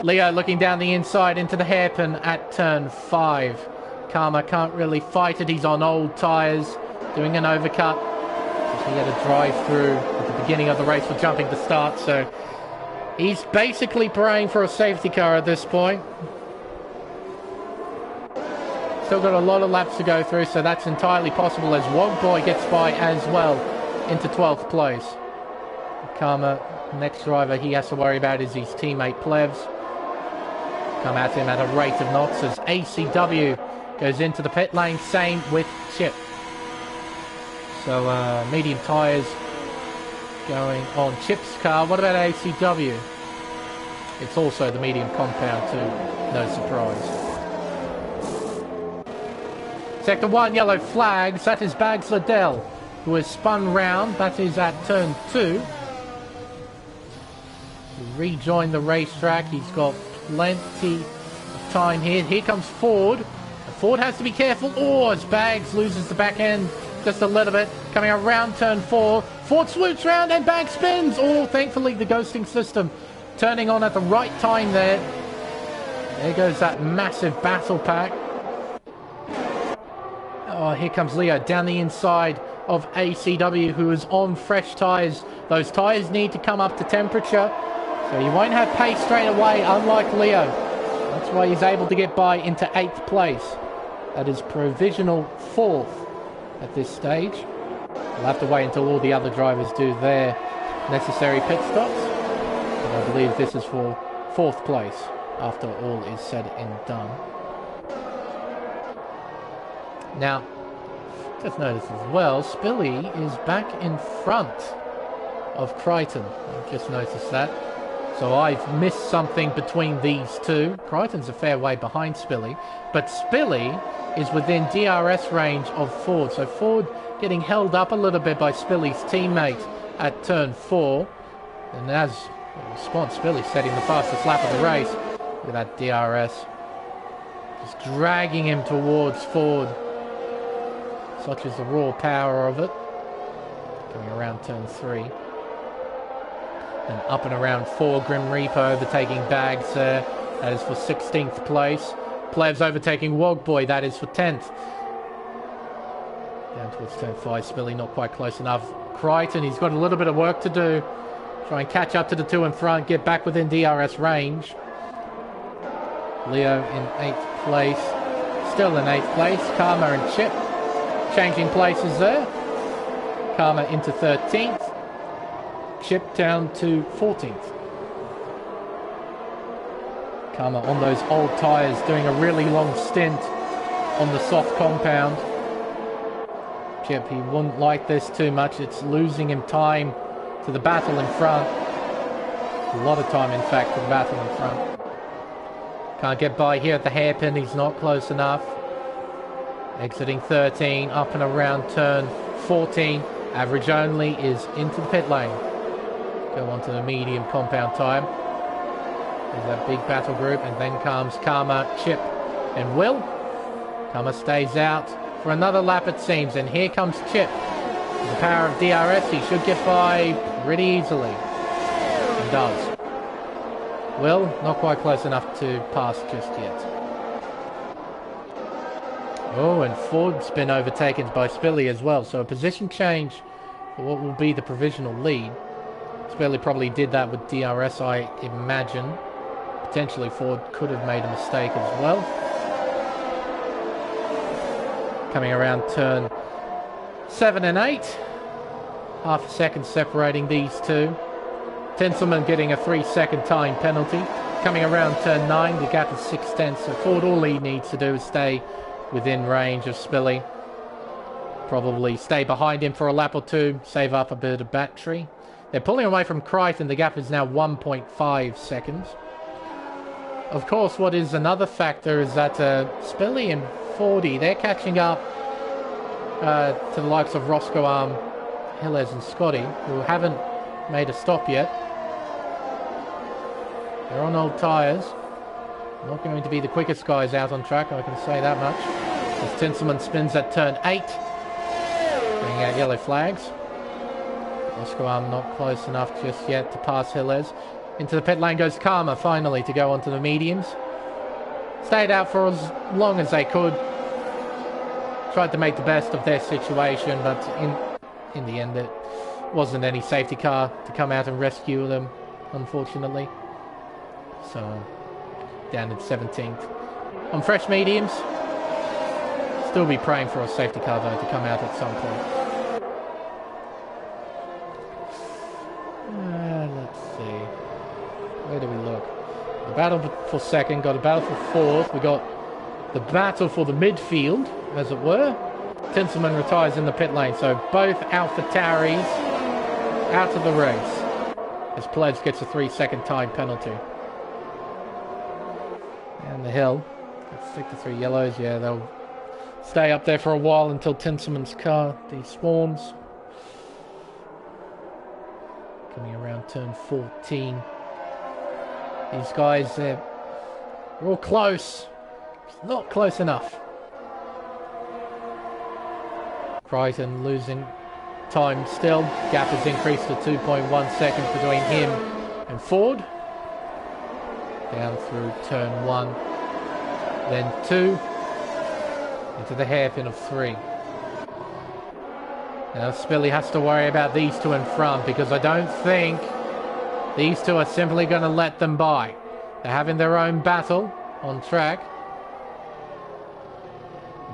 Leo looking down the inside into the hairpin at turn 5. Karma can't really fight it. He's on old tyres, doing an overcut. He had a drive through at the beginning of the race for jumping to start, so he's basically praying for a safety car at this point. Still got a lot of laps to go through, so that's entirely possible as Wogboy gets by as well into 12th place. Karma, next driver he has to worry about is his teammate Plevs. Come at him at a rate of knots as ACW goes into the pit lane, same with Chip. So medium tyres going on Chip's car. What about ACW? It's also the medium compound too, no surprise. Sector 1, yellow flags. That is Bags Liddell, who has spun round. That is at turn 2. Rejoin the racetrack. He's got plenty of time here. Here comes Ford. Ford has to be careful. Oh, as Bags loses the back end just a little bit. Coming around turn 4. Ford swoops round and Bags spins. Oh, thankfully the ghosting system turning on at the right time there. There goes that massive battle pack. Oh, here comes Leo down the inside of ACW, who is on fresh tyres. Those tyres need to come up to temperature, so he won't have pace straight away, unlike Leo. That's why he's able to get by into 8th place. That is provisional 4th at this stage. We'll have to wait until all the other drivers do their necessary pit stops. But I believe this is for 4th place after all is said and done. Now, just notice as well, Spilly is back in front of Crichton. I've just noticed that. So I've missed something between these two. Crichton's a fair way behind Spilly, but Spilly is within DRS range of Ford. So Ford getting held up a little bit by Spilly's teammate at turn 4. And as a response, Spilly setting the fastest lap of the race. Look at that DRS. Just dragging him towards Ford. Such is the raw power of it. Coming around turn 3. And up and around 4, Grim Reaper overtaking Bags there. That is for 16th place. Plevs overtaking Wogboy. That is for 10th. Down towards turn 5. Spilly not quite close enough. Crichton, he's got a little bit of work to do. Try and catch up to the 2 in front. Get back within DRS range. Leo in 8th place. Still in 8th place. Karma and Chip changing places there. Karma into 13th. Chip down to 14th. Karma on those old tyres doing a really long stint on the soft compound. Chip, he wouldn't like this too much. It's losing him time to the battle in front. A lot of time, in fact, to the battle in front. Can't get by here at the hairpin. He's not close enough. Exiting 13, up and around turn 14. Average only is into the pit lane. Go on to the medium compound tyre. There's that big battle group, and then comes Karma, Chip, And Will. Comer stays out for another lap it seems. And here comes Chip. With the power of DRS, he should get by pretty easily. And does. Will, not quite close enough to pass just yet. Oh, and Ford's been overtaken by Spilly as well. So a position change for what will be the provisional lead. Spilly probably did that with DRS, I imagine. Potentially Ford could have made a mistake as well. Coming around turn 7 and 8. Half a second separating these two. Tinselman getting a 3-second time penalty. Coming around turn 9, the gap is 6/10. So Ford, all he needs to do is stay within range of Spilly. Probably stay behind him for a lap or two, save up a bit of battery. They're pulling away from Crichton. The gap is now 1.5 seconds. Of course, what is another factor is that Spilly and Fordy, they're catching up to the likes of Roscoe Arm, Hillers and Scotty, who haven't made a stop yet. They're on old tyres. Not going to be the quickest guys out on track, I can say that much. As Tinselman spins at turn 8, bringing out yellow flags. Roscoe Arm not close enough just yet to pass Hillers. Into the pit lane goes Karma finally to go onto the mediums. Stayed out for as long as they could. Tried to make the best of their situation, but in the end it wasn't any safety car to come out and rescue them, unfortunately. So down in 17th. On fresh mediums, still be praying for a safety car though to come out at some point. Let's see. Where do we look? The battle for second, got a battle for fourth. We got the battle for the midfield, as it were. Tinselman retires in the pit lane, so both AlphaTauris out of the race. As Plebs gets a 3-second time penalty. And the hill, stick to 3 yellows. Yeah, they'll stay up there for a while until Tinselman's car despawns. Coming around turn 14. These guys, they're all close. It's not close enough. Crichton losing time still. Gap has increased to 2.1 seconds between him and Ford. Down through turn 1. Then 2. Into the hairpin of 3. Now Spilly has to worry about these two in front because I don't think these two are simply going to let them by. They're having their own battle on track.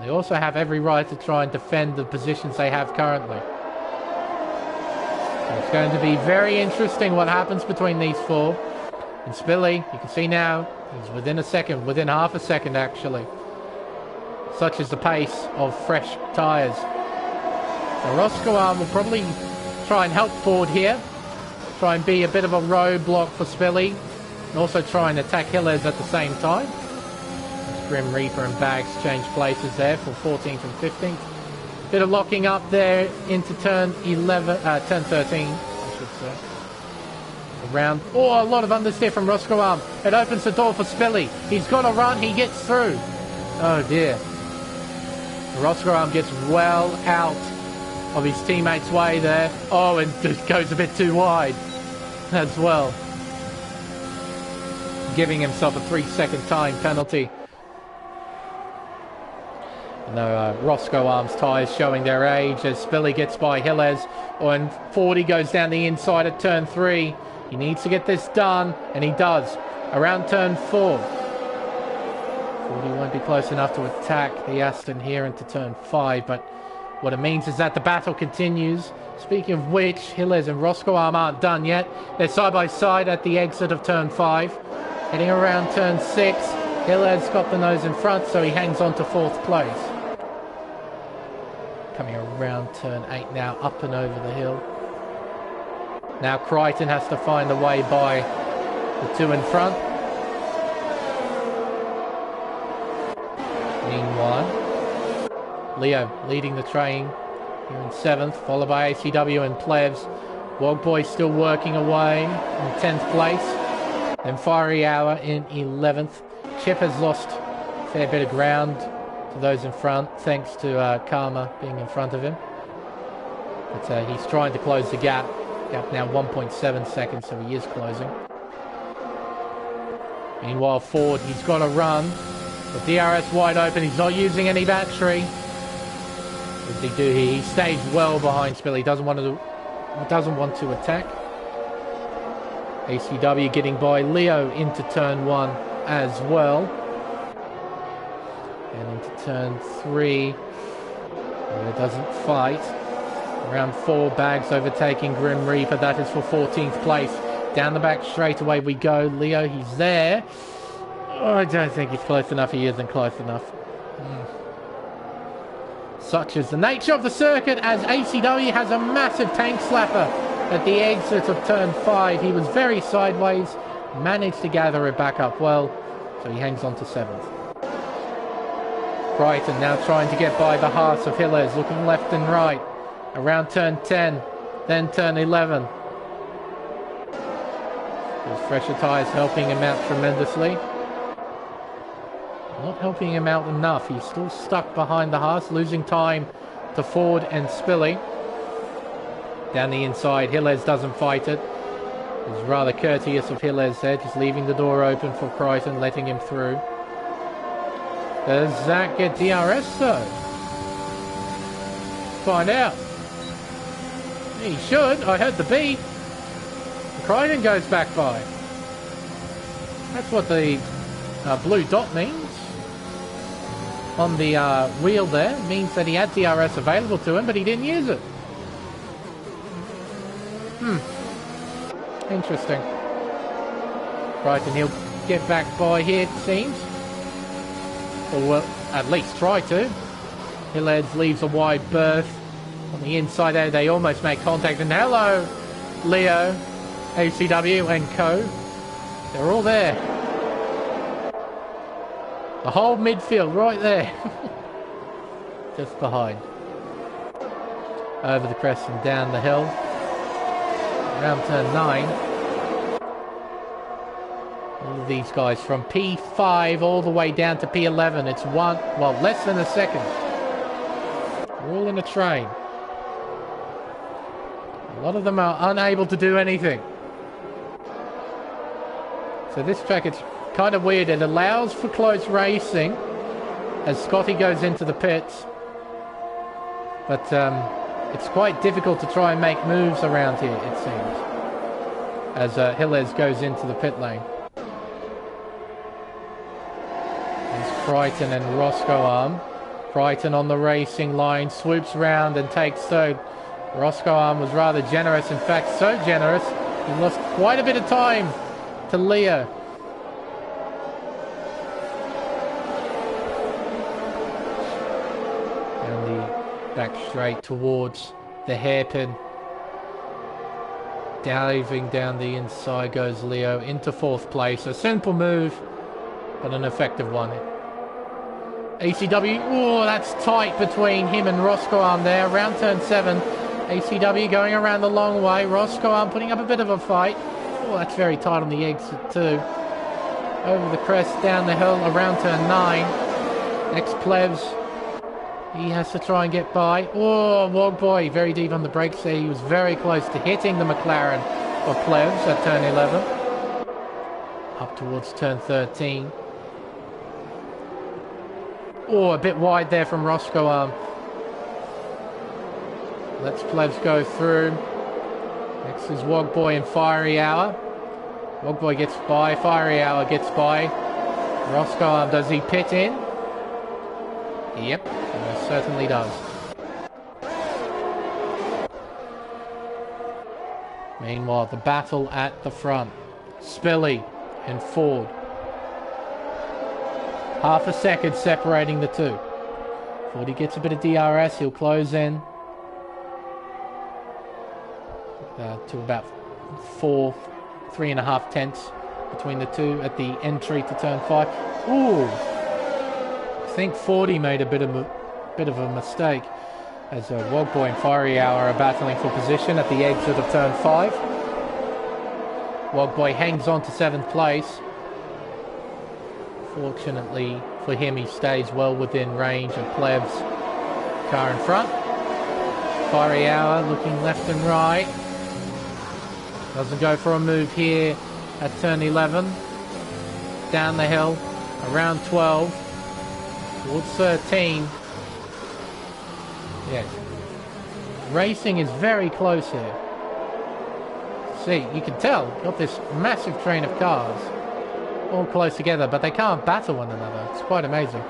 They also have every right to try and defend the positions they have currently. So it's going to be very interesting what happens between these four. And Spilly, you can see now, is within a second, within half a second actually. Such is the pace of fresh tyres. So Roscoe Arm will probably try and help Ford here. Try and be a bit of a roadblock for Spilly. And also try and attack Hillers at the same time. As Grim Reaper and Bags change places there for 14th and 15th. Bit of locking up there into turn 13, I should say. Around. Oh, a lot of understeer from Roscoe Arm. It opens the door for Spilly. He's got to run. He gets through. Oh dear. Roscoe Arm gets well out of his teammate's way there. Oh, and just goes a bit too wide as well. Giving himself a 3-second time penalty. No, Roscoe Arm's tyres showing their age as Spilly gets by Hillers. Oh, and 40 goes down the inside at turn 3. He needs to get this done, and he does. Around turn 4. 40 won't be close enough to attack the Aston here into turn 5, but what it means is that the battle continues. Speaking of which, Hillers and Roscoe Arm aren't done yet. They're side by side at the exit of turn 5. Heading around turn 6. Hillers got the nose in front, so he hangs on to 4th place. Coming around turn 8 now, up and over the hill. Now Crichton has to find a way by the two in front. Meanwhile, Leo leading the train here in 7th, followed by ACW and Plebs. Wogboy still working away in 10th place. Then Fiery Hour in 11th. Chip has lost fair bit of ground to those in front, thanks to Karma being in front of him. But he's trying to close the gap. Gap now 1.7 seconds, so he is closing. Meanwhile, Ford, he's got to run. The DRS wide open. He's not using any battery. What does he do here? He stays well behind Spilly. Doesn't want to attack. ACW getting by Leo into turn 1 as well. And into turn 3. Leo doesn't fight. Round 4, Bags overtaking Grim Reaper. That is for 14th place. Down the back straightaway we go. Leo, he's there. Oh, I don't think he's close enough. He isn't close enough. Such is the nature of the circuit, as ACW has a massive tank slapper at the exit of turn 5. He was very sideways. Managed to gather it back up well. So he hangs on to 7th. Brighton now trying to get by the Haas of Hillers. Looking left and right. Around turn 10, then turn 11. Those fresher tyres helping him out tremendously. Not helping him out enough. He's still stuck behind the Haas, losing time to Ford and Spilly. Down the inside, Hillers doesn't fight it. It's rather courteous of Hillers there, just leaving the door open for Crichton, letting him through. Does Zach get DRS though? Find out. He should. I heard the beep. Crichton goes back by. That's what the blue dot means. On the wheel there. It means that he had DRS available to him, but he didn't use it. Interesting. Crichton, he'll get back by here, it seems. Or will at least try to. Hillheads leaves a wide berth. On the inside there, they almost make contact. And hello, Leo, ACW and co. They're all there. The whole midfield right there. Just behind. Over the crest and down the hill. Around turn 9. All of these guys from P5 all the way down to P11. It's less than a second. We're all in a train. A lot of them are unable to do anything. So this track, it's kind of weird. It allows for close racing as Scotty goes into the pits. But it's quite difficult to try and make moves around here, it seems. As Hillers goes into the pit lane. There's Crichton and Roscoe Arm. Crichton on the racing line, swoops round and takes third. Roscoe Arm was rather generous, in fact so generous he lost quite a bit of time to Leo. And the back straight towards the hairpin. Diving down the inside goes Leo into 4th place. A simple move, but an effective one. ACW, oh, that's tight between him and Roscoe Arm there. Around turn 7. ACW going around the long way. Roscoe Arm putting up a bit of a fight. Oh, that's very tight on the exit too. Over the crest, down the hill, around turn 9. Next Plebs. He has to try and get by. Oh, Wogboy, very deep on the brakes there. He was very close to hitting the McLaren of Plebs at turn 11. Up towards turn 13. Oh, a bit wide there from Roscoe Arm. Let's Plebs go through. Next is Wogboy and Fiery Hour. Wogboy gets by. Fiery Hour gets by. Roscoe Arm, does he pit in? Yep, he certainly does. Meanwhile, the battle at the front. Spilly and Ford. Half a second separating the two. Fordy gets a bit of DRS, he'll close in. To about 3.5 tenths between the two at the entry to turn 5. Ooh! I think 40 made a bit of a mistake as Wogboy and Fiery Hour are battling for position at the exit of turn 5. Wogboy hangs on to 7th place. Fortunately for him. He stays well within range of Pleb's car in front. Fiery Hour looking left and right. Doesn't go for a move here at turn 11. Down the hill, around 12, towards 13. Yeah. Racing is very close here. See, you can tell, got this massive train of cars all close together, but they can't battle one another. It's quite amazing.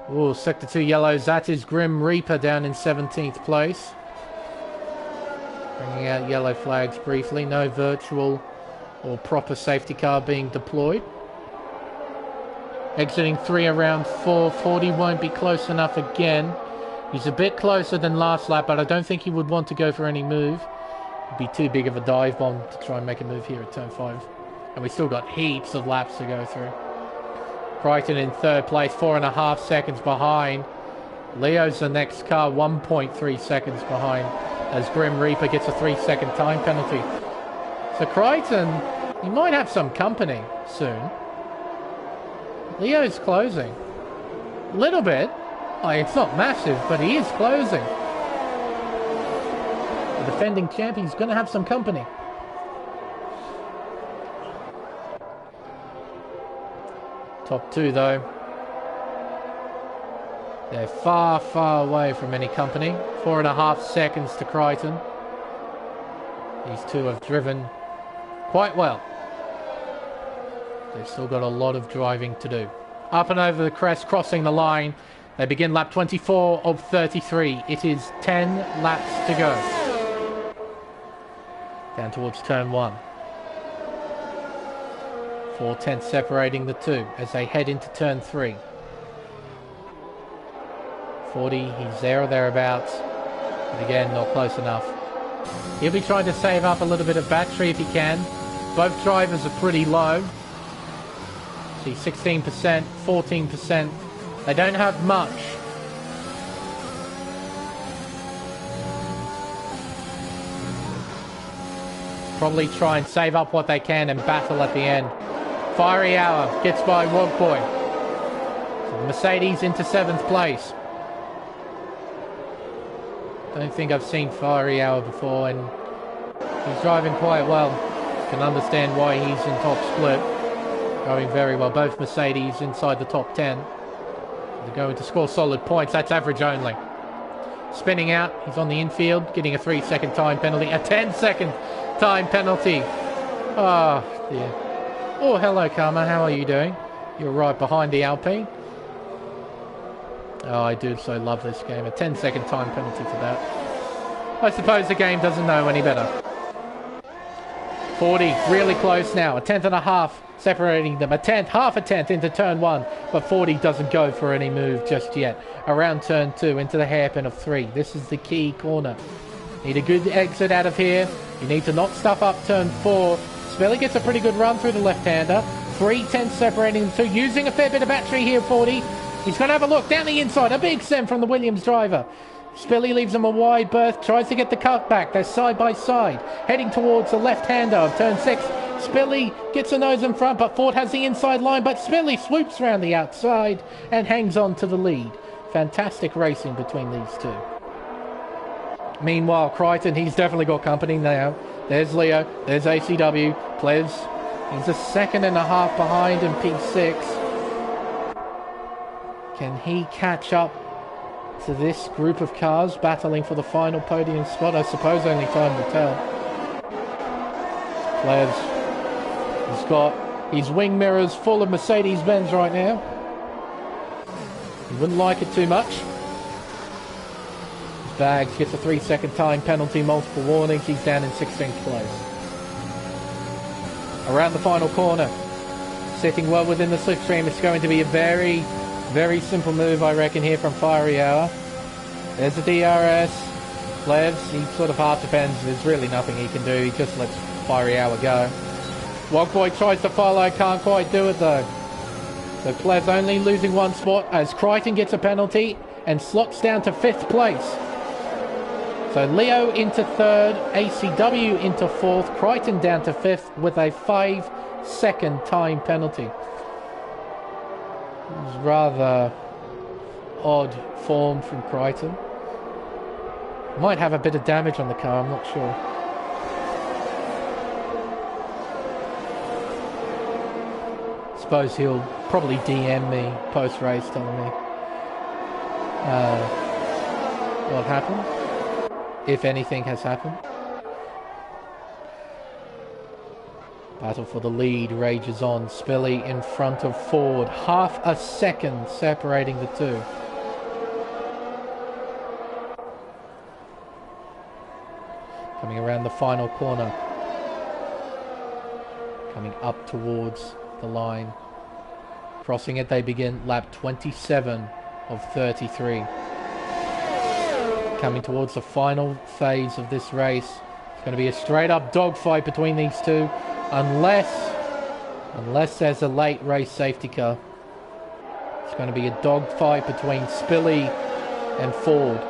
Oh, Sector 2 yellows. That is Grim Reaper down in 17th place. Bringing out yellow flags briefly. No virtual or proper safety car being deployed. Exiting 3 around 4. 40 won't be close enough again. He's a bit closer than last lap, but I don't think he would want to go for any move. It'd be too big of a dive bomb to try and make a move here at turn 5. And we still got heaps of laps to go through. Crichton in 3rd place, 4.5 seconds behind. Leo's the next car, 1.3 seconds behind, as Grim Reaper gets a 3-second time penalty. So Crichton, he might have some company soon. Leo's closing. A little bit. It's not massive, but he is closing. The defending champion's going to have some company. Top 2, though. They're far, far away from any company. 4.5 seconds to Crichton. These two have driven quite well. They've still got a lot of driving to do. Up and over the crest, crossing the line. They begin lap 24 of 33. It is 10 laps to go. Down towards turn 1. 4/10 separating the two as they head into turn 3. 40, he's there or thereabouts. But again, not close enough. He'll be trying to save up a little bit of battery if he can. Both drivers are pretty low. See, 16%, 14%. They don't have much. Probably try and save up what they can and battle at the end. Fiery Hour gets by Wogboy. So Mercedes into 7th place. Don't think I've seen Fiery Hour before, and he's driving quite well. Can understand why he's in top split. Going very well. Both Mercedes inside the top 10. They're going to score solid points. That's average only. Spinning out. He's on the infield, getting a 3-second time penalty. A 10-second time penalty. Oh, dear. Oh, hello, Karma. How are you doing? You're right behind the Alpine. Oh, I do so love this game. A 10-second time penalty for that. I suppose the game doesn't know any better. 40, really close now. A 10.5 separating them. A 10th, half a 10th into turn 1. But 40 doesn't go for any move just yet. Around turn 2 into the hairpin of 3. This is the key corner. Need a good exit out of here. You need to not stuff up turn 4. Spelly gets a pretty good run through the left-hander. 3/10 separating the two. Using a fair bit of battery here, 40. He's going to have a look down the inside. A big send from the Williams driver. Spilly leaves him a wide berth. Tries to get the cut back. They're side by side. Heading towards the left-hander of turn 6. Spilly gets a nose in front, but Ford has the inside line. But Spilly swoops around the outside and hangs on to the lead. Fantastic racing between these two. Meanwhile, Crichton, he's definitely got company now. There's Leo. There's ACW. Plevs. He's a 2.5 behind in P6. Can he catch up to this group of cars battling for the final podium spot? I suppose only time will tell. Plevs. He's got his wing mirrors full of Mercedes-Benz right now. He wouldn't like it too much. Bags gets a 3-second time penalty, multiple warnings. He's down in 16th place. Around the final corner. Sitting well within the slipstream. It's going to be a very, very simple move, I reckon, here from Fiery Hour. There's the DRS. Plevs, he sort of half defends. There's really nothing he can do. He just lets Fiery Hour go. Wogboy tries to follow. Can't quite do it, though. So Plevs only losing one spot as Crichton gets a penalty and slots down to 5th place. So Leo into 3rd, ACW into 4th, Crichton down to 5th with a 5 second time penalty. It was rather odd form from Crichton. Might have a bit of damage on the car, I'm not sure. Suppose he'll probably DM me post-race telling me what happened, if anything has happened. Battle for the lead rages on. Spilly in front of Ford, half a second separating the two. Coming around the final corner, coming up towards the line. Crossing it, they begin lap 27 of 33. Coming towards the final phase of this race. It's going to be a straight up dogfight between these two, unless there's a late race safety car. It's going to be a dogfight between Spilly and Ford.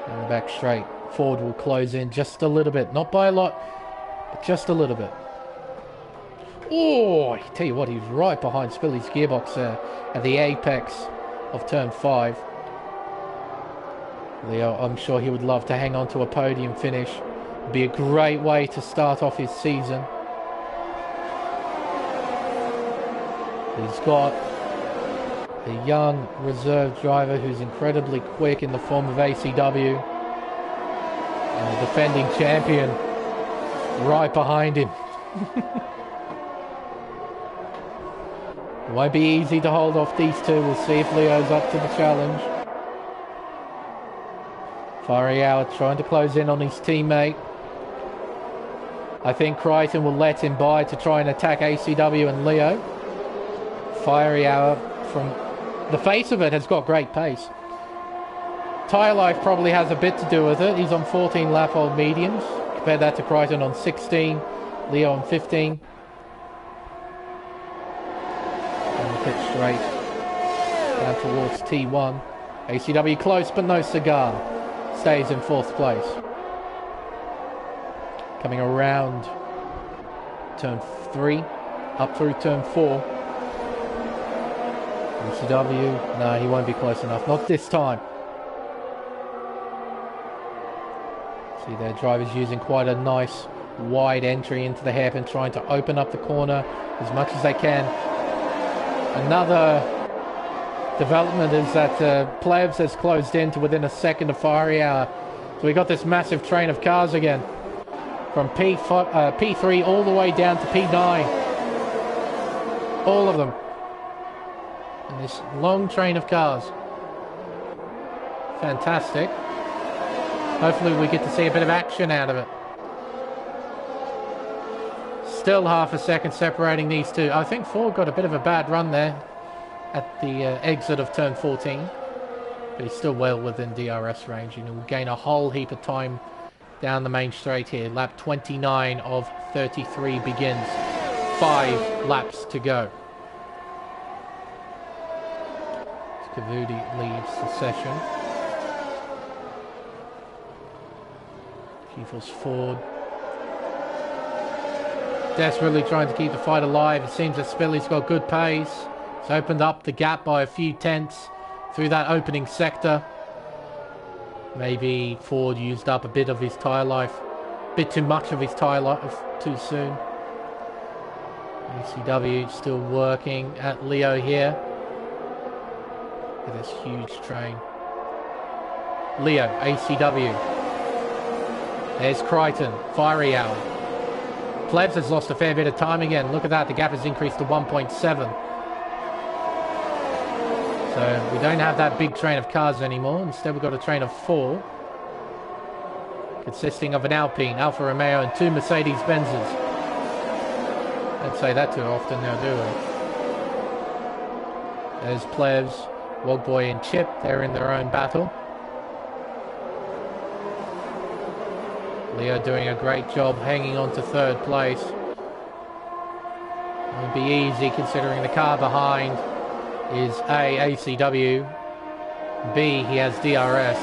In the back straight, Ford will close in just a little bit, not by a lot, but just a little bit. Oh, I tell you what, he's right behind Spilly's gearbox there at the apex of turn 5. Leo, I'm sure he would love to hang on to a podium finish. It'd be a great way to start off his season. He's got a young reserve driver who's incredibly quick in the form of ACW. And the defending champion right behind him. It won't be easy to hold off these two. We'll see if Leo's up to the challenge. Fariao trying to close in on his teammate. I think Crichton will let him by to try and attack ACW and Leo. Fariao, from the face of it, has got great pace. Tyre life probably has a bit to do with it. He's on 14 lap old mediums. Compare that to Crichton on 16. Leo on 15. Pit straight down towards T1. ACW close but no cigar. Stays in 4th place. Coming around turn 3 up through turn 4. ACW, no, he won't be close enough, not this time. See, their driver's using quite a nice wide entry into the hairpin, trying to open up the corner as much as they can. Another development is that Plebs has closed in to within a second of Fariao. So we got this massive train of cars again. From P3 all the way down to P9. All of them. And this long train of cars. Fantastic. Hopefully we get to see a bit of action out of it. Still half a second separating these two. I think Ford got a bit of a bad run there at the exit of turn 14. But he's still well within DRS range. And he'll gain a whole heap of time down the main straight here. Lap 29 of 33 begins. 5 laps to go. Cavudi leaves the session. Kiefel's Ford. Desperately trying to keep the fight alive. It seems that Spilly's got good pace. It's opened up the gap by a few tenths through that opening sector. Maybe Ford used up a bit of his tyre life. A bit too much of his tyre life too soon. ACW still working at Leo here. Look at this huge train. Leo, ACW. There's Crichton, Fariao. Plebs has lost a fair bit of time again. Look at that, the gap has increased to 1.7. So we don't have that big train of cars anymore. Instead we've got a train of 4. Consisting of an Alpine, Alfa Romeo and 2 Mercedes-Benzes. Don't say that too often now, do we? There's Plebs, Wogboy and Chip. They're in their own battle. Leo doing a great job hanging on to 3rd place. Won't be easy considering the car behind is A, ACW, B, he has DRS.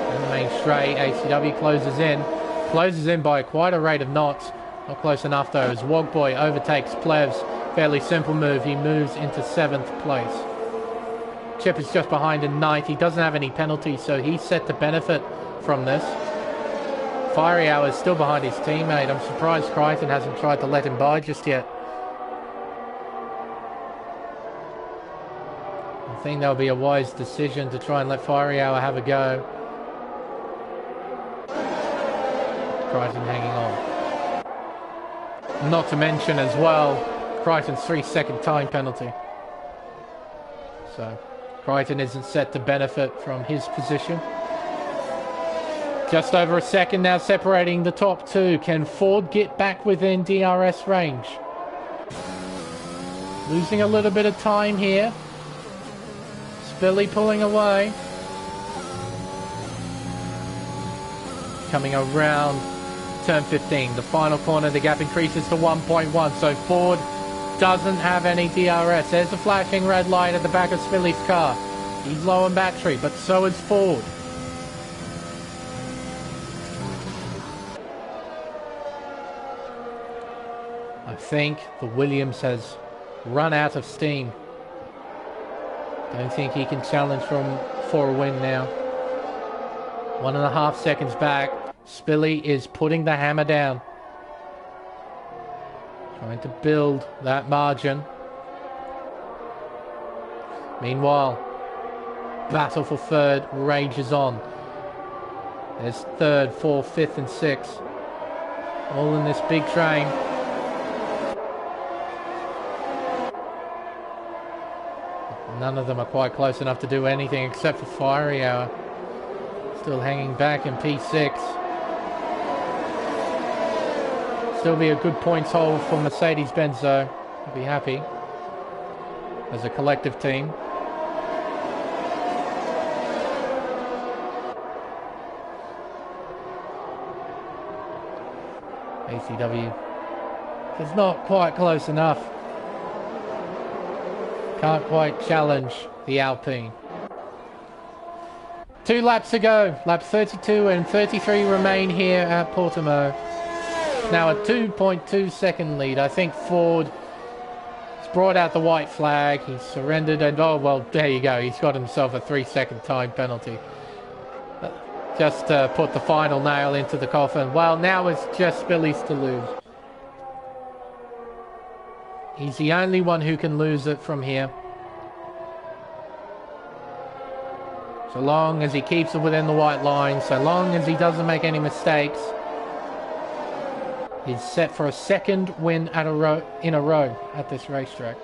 In the main straight, ACW closes in by quite a rate of knots. Not close enough though, as Wogboy overtakes Plevs. Fairly simple move. He moves into 7th place. Chip is just behind in 9th. He doesn't have any penalties, so he's set to benefit from this. Fiery Hour is still behind his teammate. I'm surprised Crichton hasn't tried to let him by just yet. I think that would be a wise decision to try and let Fiery Hour have a go. Crichton hanging on. Not to mention as well, Crichton's 3-second time penalty. So Crichton isn't set to benefit from his position. Just over a second now separating the top two. Can Ford get back within DRS range? Losing a little bit of time here. Spilly pulling away. Coming around turn 15. The final corner, the gap increases to 1.1. So Ford doesn't have any DRS. There's a flashing red light at the back of Spilly's car. He's low on battery, but so is Ford. I think the Williams has run out of steam. Don't think he can challenge for a win now. 1.5 seconds back. Spilly is putting the hammer down. Trying to build that margin. Meanwhile, battle for third rages on. There's 3rd, 4th, 5th and 6th. All in this big train. None of them are quite close enough to do anything except for Fiery Hour. Still hanging back in P6. Still be a good points hold for Mercedes-Benz though. I'll be happy as a collective team. ACW is not quite close enough. Can't quite challenge the Alpine. 2 laps to go. Laps 32 and 33 remain here at Portimao. Now a 2.2 second lead. I think Ford has brought out the white flag. He's surrendered and oh well, there you go. He's got himself a 3-second time penalty. Just to put the final nail into the coffin. Well, now it's just Spilly's to lose. He's the only one who can lose it from here. So long as he keeps it within the white line, so long as he doesn't make any mistakes, he's set for a 2nd win in a row at this racetrack.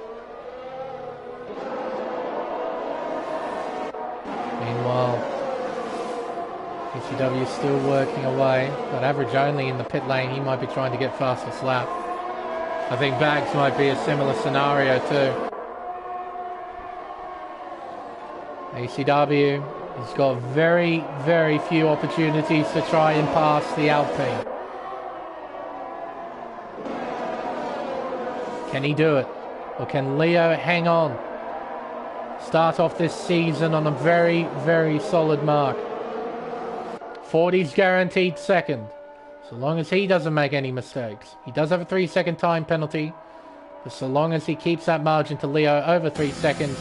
Meanwhile, ECW is still working away, but average only in the pit lane. He might be trying to get fastest lap. I think Bags might be a similar scenario too. ACW has got very, very few opportunities to try and pass the Alpine. Can he do it? Or can Leo hang on? Start off this season on a very, very solid mark. 40's guaranteed 2nd. So long as he doesn't make any mistakes. He does have a 3-second time penalty. But so long as he keeps that margin to Leo over 3 seconds,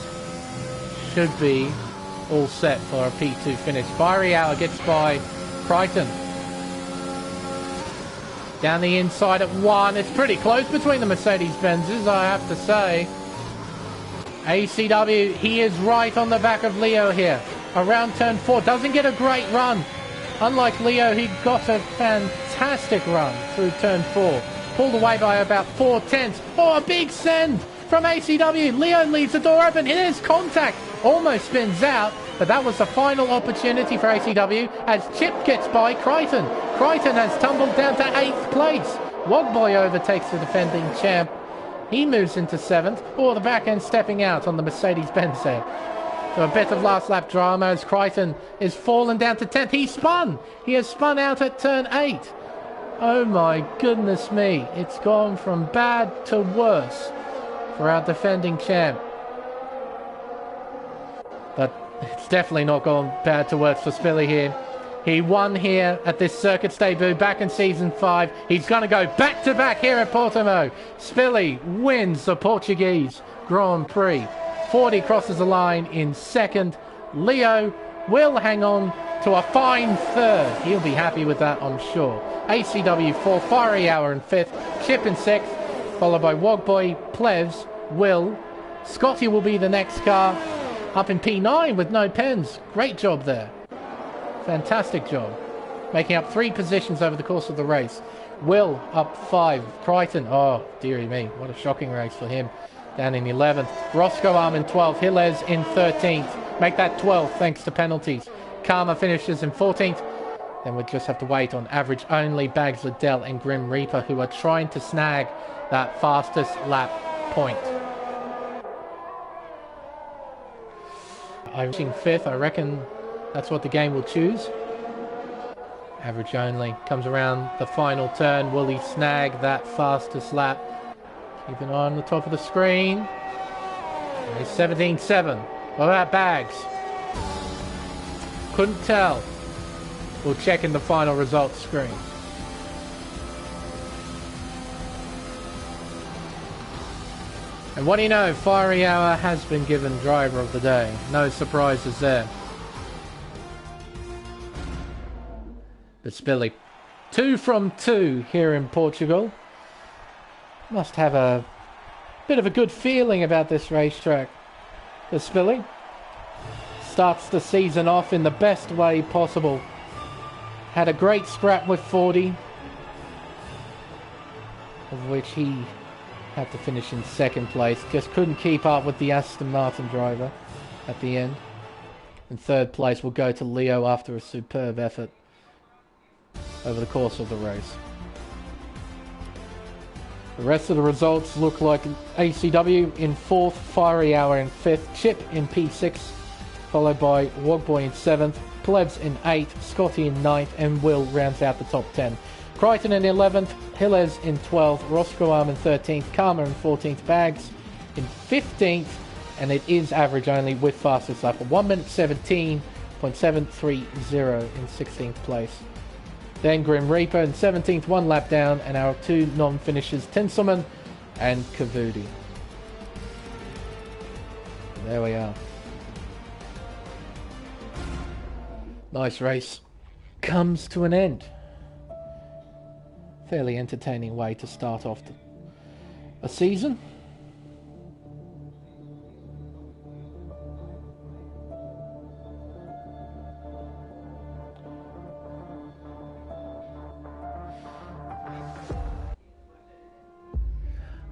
should be all set for a P2 finish. Fiery Hour gets by Crichton. Down the inside at 1. It's pretty close between the Mercedes-Benzes, I have to say. ACW, he is right on the back of Leo here. Around turn 4. Doesn't get a great run. Unlike Leo, he got a fantastic run through turn 4. Pulled away by about 4/10. Oh, a big send from ACW. Leo leaves the door open. Here's contact. Almost spins out, but that was the final opportunity for ACW as Chip gets by Crichton. Crichton has tumbled down to 8th place. Wogboy overtakes the defending champ. He moves into 7th. Oh, the back end stepping out on the Mercedes-Benz there. So a bit of last lap drama as Crichton is fallen down to 10th. He spun. He has spun out at turn 8. Oh my goodness me. It's gone from bad to worse for our defending champ. But it's definitely not gone bad to worse for Spilly here. He won here at this circuit's debut back in Season 5. He's going to go back-to-back here at Portimao. Spilly wins the Portuguese Grand Prix. 40 crosses the line in second. Leo will hang on to a fine third. He'll be happy with that, I'm sure. ACW 4, Fiery Hour in fifth. Chip in sixth, followed by Wogboy, Plevs, Will. Scotty will be the next car. Up in P9 with no pens. Great job there. Fantastic job. Making up 3 positions over the course of the race. Will up 5. Crichton, oh dearie me, what a shocking race for him. Down in 11th. Roscoe Arm in 12th. Hilles in 13th. Make that 12th thanks to penalties. Karma finishes in 14th. Then we'll just have to wait on average only Bags Liddell and Grim Reaper, who are trying to snag that fastest lap point. I'm reaching 5th. I reckon that's what the game will choose. Average only comes around the final turn. Will he snag that fastest lap? Keep an eye on the top of the screen. It's 17.7. What about Bags? Couldn't tell. We'll check in the final results screen. And what do you know? Fiery Hour has been given driver of the day. No surprises there. But Spilly, 2 from 2 here in Portugal. Must have a bit of a good feeling about this racetrack. The Spilly starts the season off in the best way possible. Had a great scrap with 40, of which he had to finish in second place. Just couldn't keep up with the Aston Martin driver at the end. And third place will go to Leo after a superb effort over the course of the race. The rest of the results look like ACW in 4th, Fiery Hour in 5th, Chip in P6, followed by Wogboy in 7th, Plebs in 8th, Scotty in 9th, and Will rounds out the top 10. Crichton in 11th, Hilles in 12th, Roscoe Arm in 13th, Karma in 14th, Bags in 15th, and it is average only with fastest lap of 1 minute 17.730 in 16th place. Then Grim Reaper in 17th, 1 lap down, and our 2 non-finishers, Tinselman and Kavudi. There we are. Nice race. Comes to an end. Fairly entertaining way to start off a season.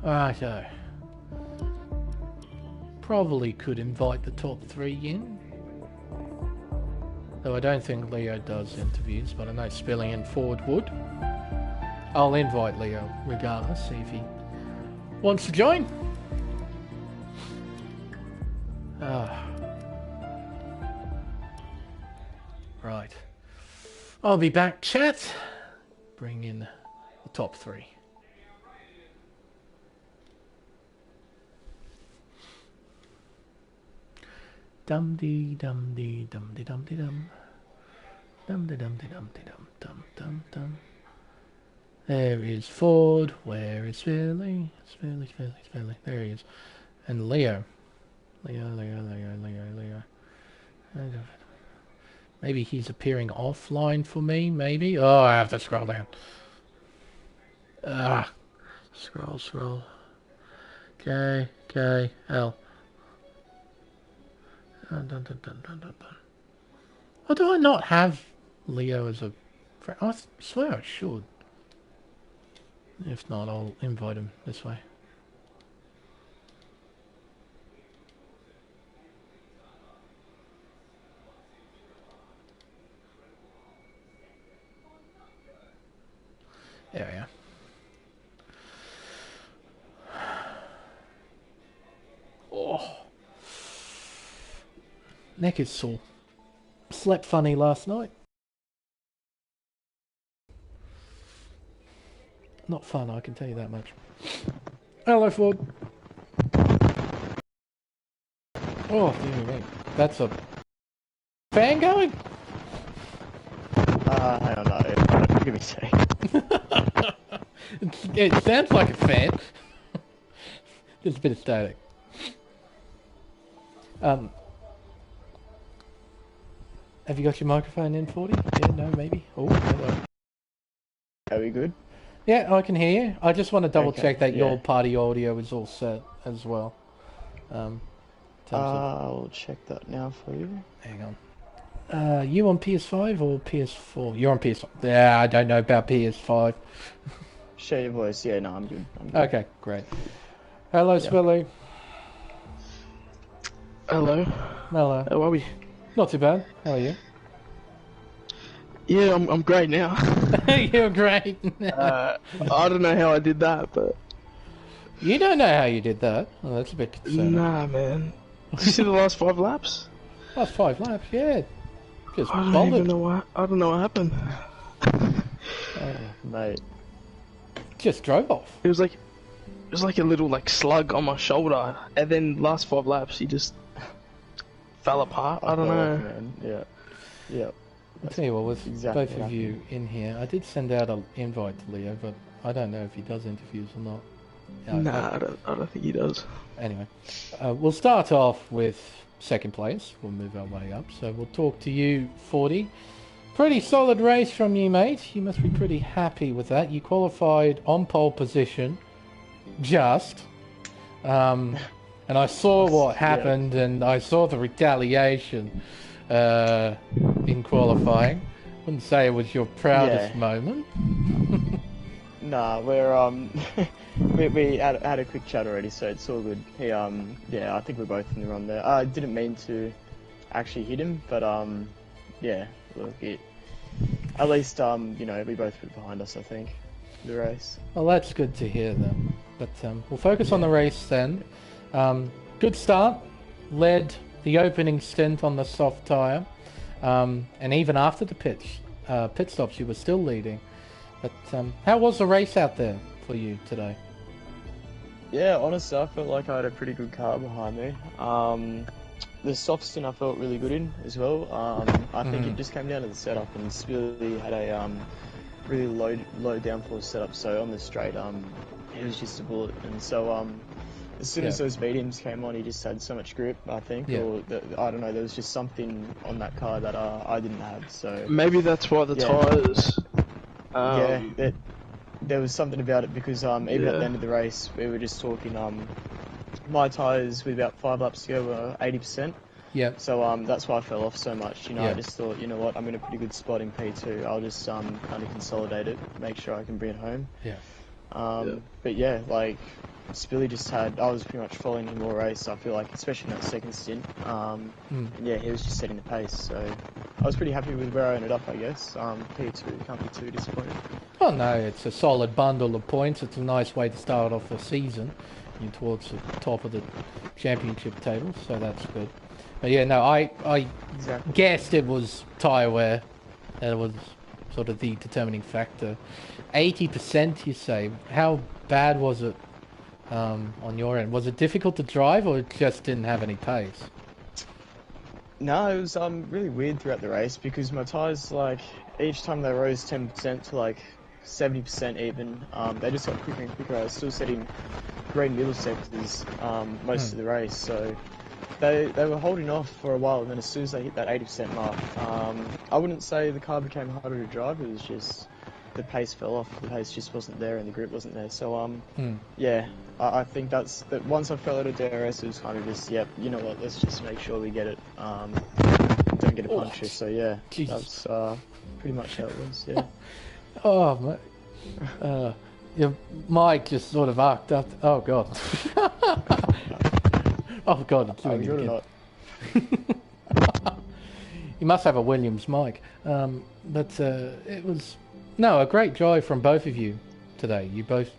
Righto. Probably could invite the top 3 in. Though I don't think Leo does interviews, but I know Spilling and Ford would. I'll invite Leo regardless, see if he wants to join. Right. I'll be back, chat. Bring in the top 3. Dum dee dum dee dum dee dum dee dum. Dum dee dum dee dum dee dum dum dum dum. There is Ford. Where is Spilly? Spilly. There he is. And Leo. Leo. Maybe he's appearing offline for me, maybe? Oh, I have to scroll down. Scroll. K, L. Dun. Or do I not have Leo as a friend? I swear I should. If not, I'll invite him this way. There we are. Oh. Neck is sore. Slept funny last night. Not fun, I can tell you that much. Hello, Ford. Oh, dear me. That's a fan going? Hang on, no. Give me a sec. It sounds like a fan. There's a bit of static. Have you got your microphone in, 40? Yeah, no, maybe. Oh, hello. Are we good? Yeah, I can hear you. I just want to double check that your yeah. party audio is all set as well. I'll check that now for you. Hang on. You on PS5 or PS4? You're on PS5. Yeah, I don't know about PS5. Share your voice. Yeah, no, I'm good. Okay, great. Hello, Spilly. Hello. Hello. How are we? Not too bad. How are you? Yeah, I'm great now. You're great. I don't know how I did that, but... You don't know how you did that? Oh, that's a bit concerning. Nah, man. Did you see the last 5 laps? Last 5 laps, yeah. Just I don't bombed even it. know what... I don't know what happened. Mate. Just drove off. It was like a little like slug on my shoulder, and then last 5 laps he just fell apart. I don't know. Man. Yeah. Yeah. I'll tell you what, with exactly both of you in here, I did send out an invite to Leo, but I don't know if he does interviews or not. Nah, I don't think he does. Anyway, we'll start off with second place. We'll move our way up. So we'll talk to you, 40. Pretty solid race from you, mate. You must be pretty happy with that. You qualified on pole position, just. And I saw what happened, and I saw the retaliation in qualifying. Wouldn't say it was your proudest moment. Nah, we're we had a quick chat already, so it's all good. He yeah, I think we're both in the run there. I didn't mean to actually hit him, but yeah, look, at least you know, we both put it behind us, I think, the race. Well, that's good to hear then. But we'll focus on the race then. Good start. Led the opening stint on the soft tyre. And even after the pit stops, you were still leading. But how was the race out there for you today? Yeah, honestly, I felt like I had a pretty good car behind me. The soft stint I felt really good in as well. I think it just came down to the setup, and Spilly had a really low downforce setup. So on the straight, it was just a bullet. And so as soon as those mediums came on, he just had so much grip, I think. Or I don't know, there was just something on that car that I didn't have. So maybe that's why the tyres. There was something about it, because even at the end of the race, we were just talking. My tyres with about 5 laps to go were 80%. Yeah. So that's why I fell off so much. You know, I just thought, you know what, I'm in a pretty good spot in P2. I'll just kind of consolidate it, make sure I can bring it home. Yeah. But yeah, like Spilly just had. I was pretty much following him all race. I feel like, especially in that second stint. And yeah, he was just setting the pace. So I was pretty happy with where I ended up, I guess. P2, can't be too disappointed. Oh no, it's a solid bundle of points. It's a nice way to start off the season. You're towards the top of the championship table, so that's good. But yeah, no, I guessed it was tyre wear. That was sort of the determining factor. 80%, you say. How bad was it on your end? Was it difficult to drive, or it just didn't have any pace? No, it was really weird throughout the race, because my tyres, like, each time they rose 10% to like 70% even, they just got quicker and quicker. I was still setting green middle sectors most of the race, so they were holding off for a while, and then as soon as they hit that 80% mark, I wouldn't say the car became harder to drive. It was just the pace fell off. The pace just wasn't there, and the grip wasn't there. So yeah, I think that once I fell out of DRS, it was kind of just, yep, you know what, let's just make sure we get it, don't get a puncture. So yeah, that's pretty much how it was. Yeah. Oh, mate. Your mic just sort of arced up. Oh, God. Oh, God, it's doing it again. You must have a Williams mic. But it was, no, a great drive from both of you today. You both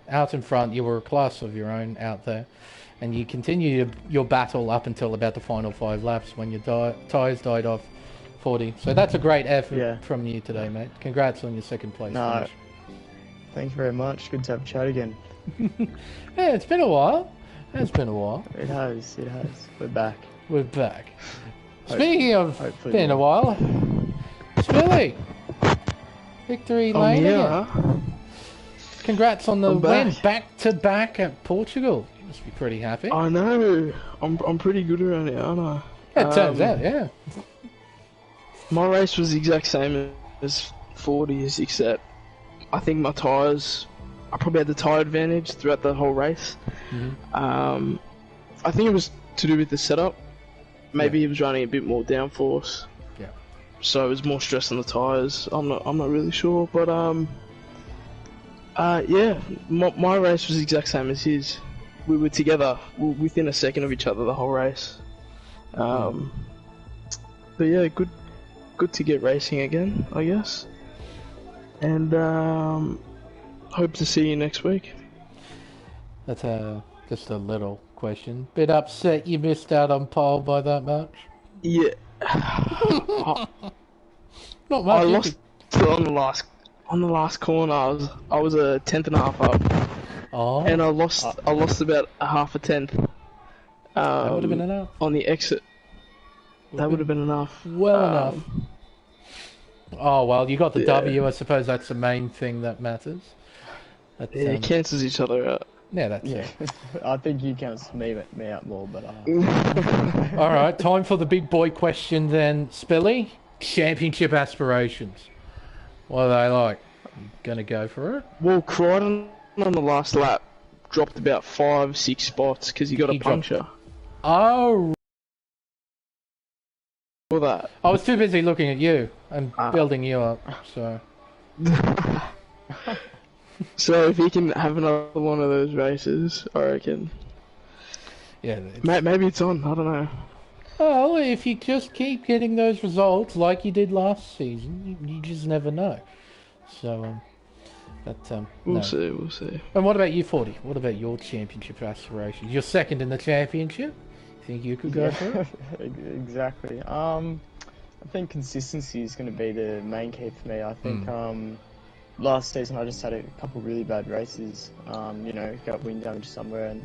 out in front. You were a class of your own out there. And you continued your battle up until about the final 5 laps when your tyres died off 40. So that's a great effort from you today, mate. Congrats on your second place finish. Thank you very much. Good to have a chat again. Yeah, it's been a while. It's been a while. It has. We're back. We're back. Speaking of been a while, Spilly, Victory I'm lane here, again. huh? Congrats on the I'm win, back. back-to-back at Portugal. You must be pretty happy. I know. I'm pretty good around here, aren't I? Yeah, it turns out, yeah. My race was the exact same as 40s, except I think my tyres, I probably had the tyre advantage throughout the whole race. I think it was to do with the setup. Maybe he was running a bit more downforce. Yeah. So it was more stress on the tyres. I'm not really sure, but yeah, my race was the exact same as his. We were together within a second of each other the whole race. But yeah, good to get racing again, I guess. And hope to see you next week. That's just a little question. Bit upset you missed out on pole by that much? Yeah. Not much. I lost on the last corner. I was a tenth and a half up. Oh. And I lost about a half a tenth. That would have been enough. On the exit. That would have been enough. Well enough. Oh well, you got the W. I suppose that's the main thing that matters. That, it cancels each other out. Yeah, that's Yeah, it. I think you cancel me out more, but All right, time for the big boy question then, Spilly. Championship aspirations. What are they like? You gonna go for it? Well, Crichton on the last lap dropped about 5-6 spots because he got a puncture. Oh. For that. I was too busy looking at you and building you up, so... So if he can have another one of those races, I reckon... Yeah. Maybe it's on, I don't know. Well, if you just keep getting those results like you did last season, you just never know. So, We'll see. And what about you, 40? What about your championship aspirations? You're second in the championship. Think you could go for it? Exactly. I think consistency is going to be the main key for me. I think last season I just had a couple really bad races. Got wind damage somewhere and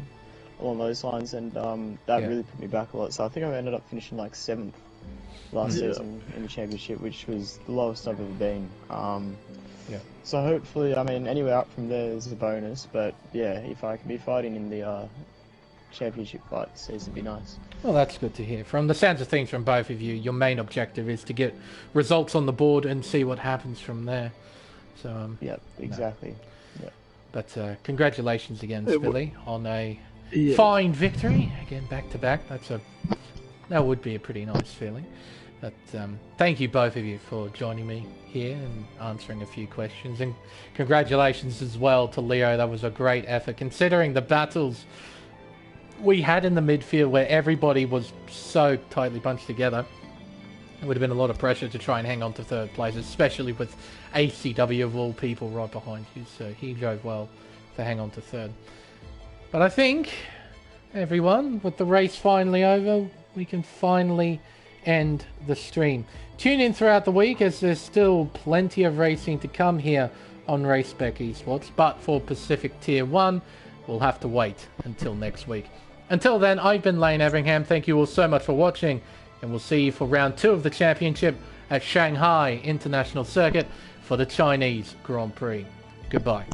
along those lines, and that really put me back a lot. So I think I ended up finishing like 7th last season in the championship, which was the lowest I've ever been. So hopefully, anywhere up from there is a bonus. But yeah, if I can be fighting in the championship fight this season, it'd be nice. Well, that's good to hear. From the sounds of things from both of you, your main objective is to get results on the board and see what happens from there. So Yep, exactly. No. Yep. But congratulations again, Spilly, on a fine victory again, back to back. That would be a pretty nice feeling. But thank you both of you for joining me here and answering a few questions, and congratulations as well to Leo. That was a great effort considering the battles we had in the midfield where everybody was so tightly bunched together. It would have been a lot of pressure to try and hang on to third place, especially with ACW of all people right behind you. So he drove well to hang on to third. But I think, everyone, with the race finally over, we can finally end the stream. Tune in throughout the week as there's still plenty of racing to come here on Race Spec Esports. But for Pacific Tier 1, we'll have to wait until next week. Until then, I've been Lane Everingham. Thank you all so much for watching, and we'll see you for round 2 of the championship at Shanghai International Circuit for the Chinese Grand Prix. Goodbye.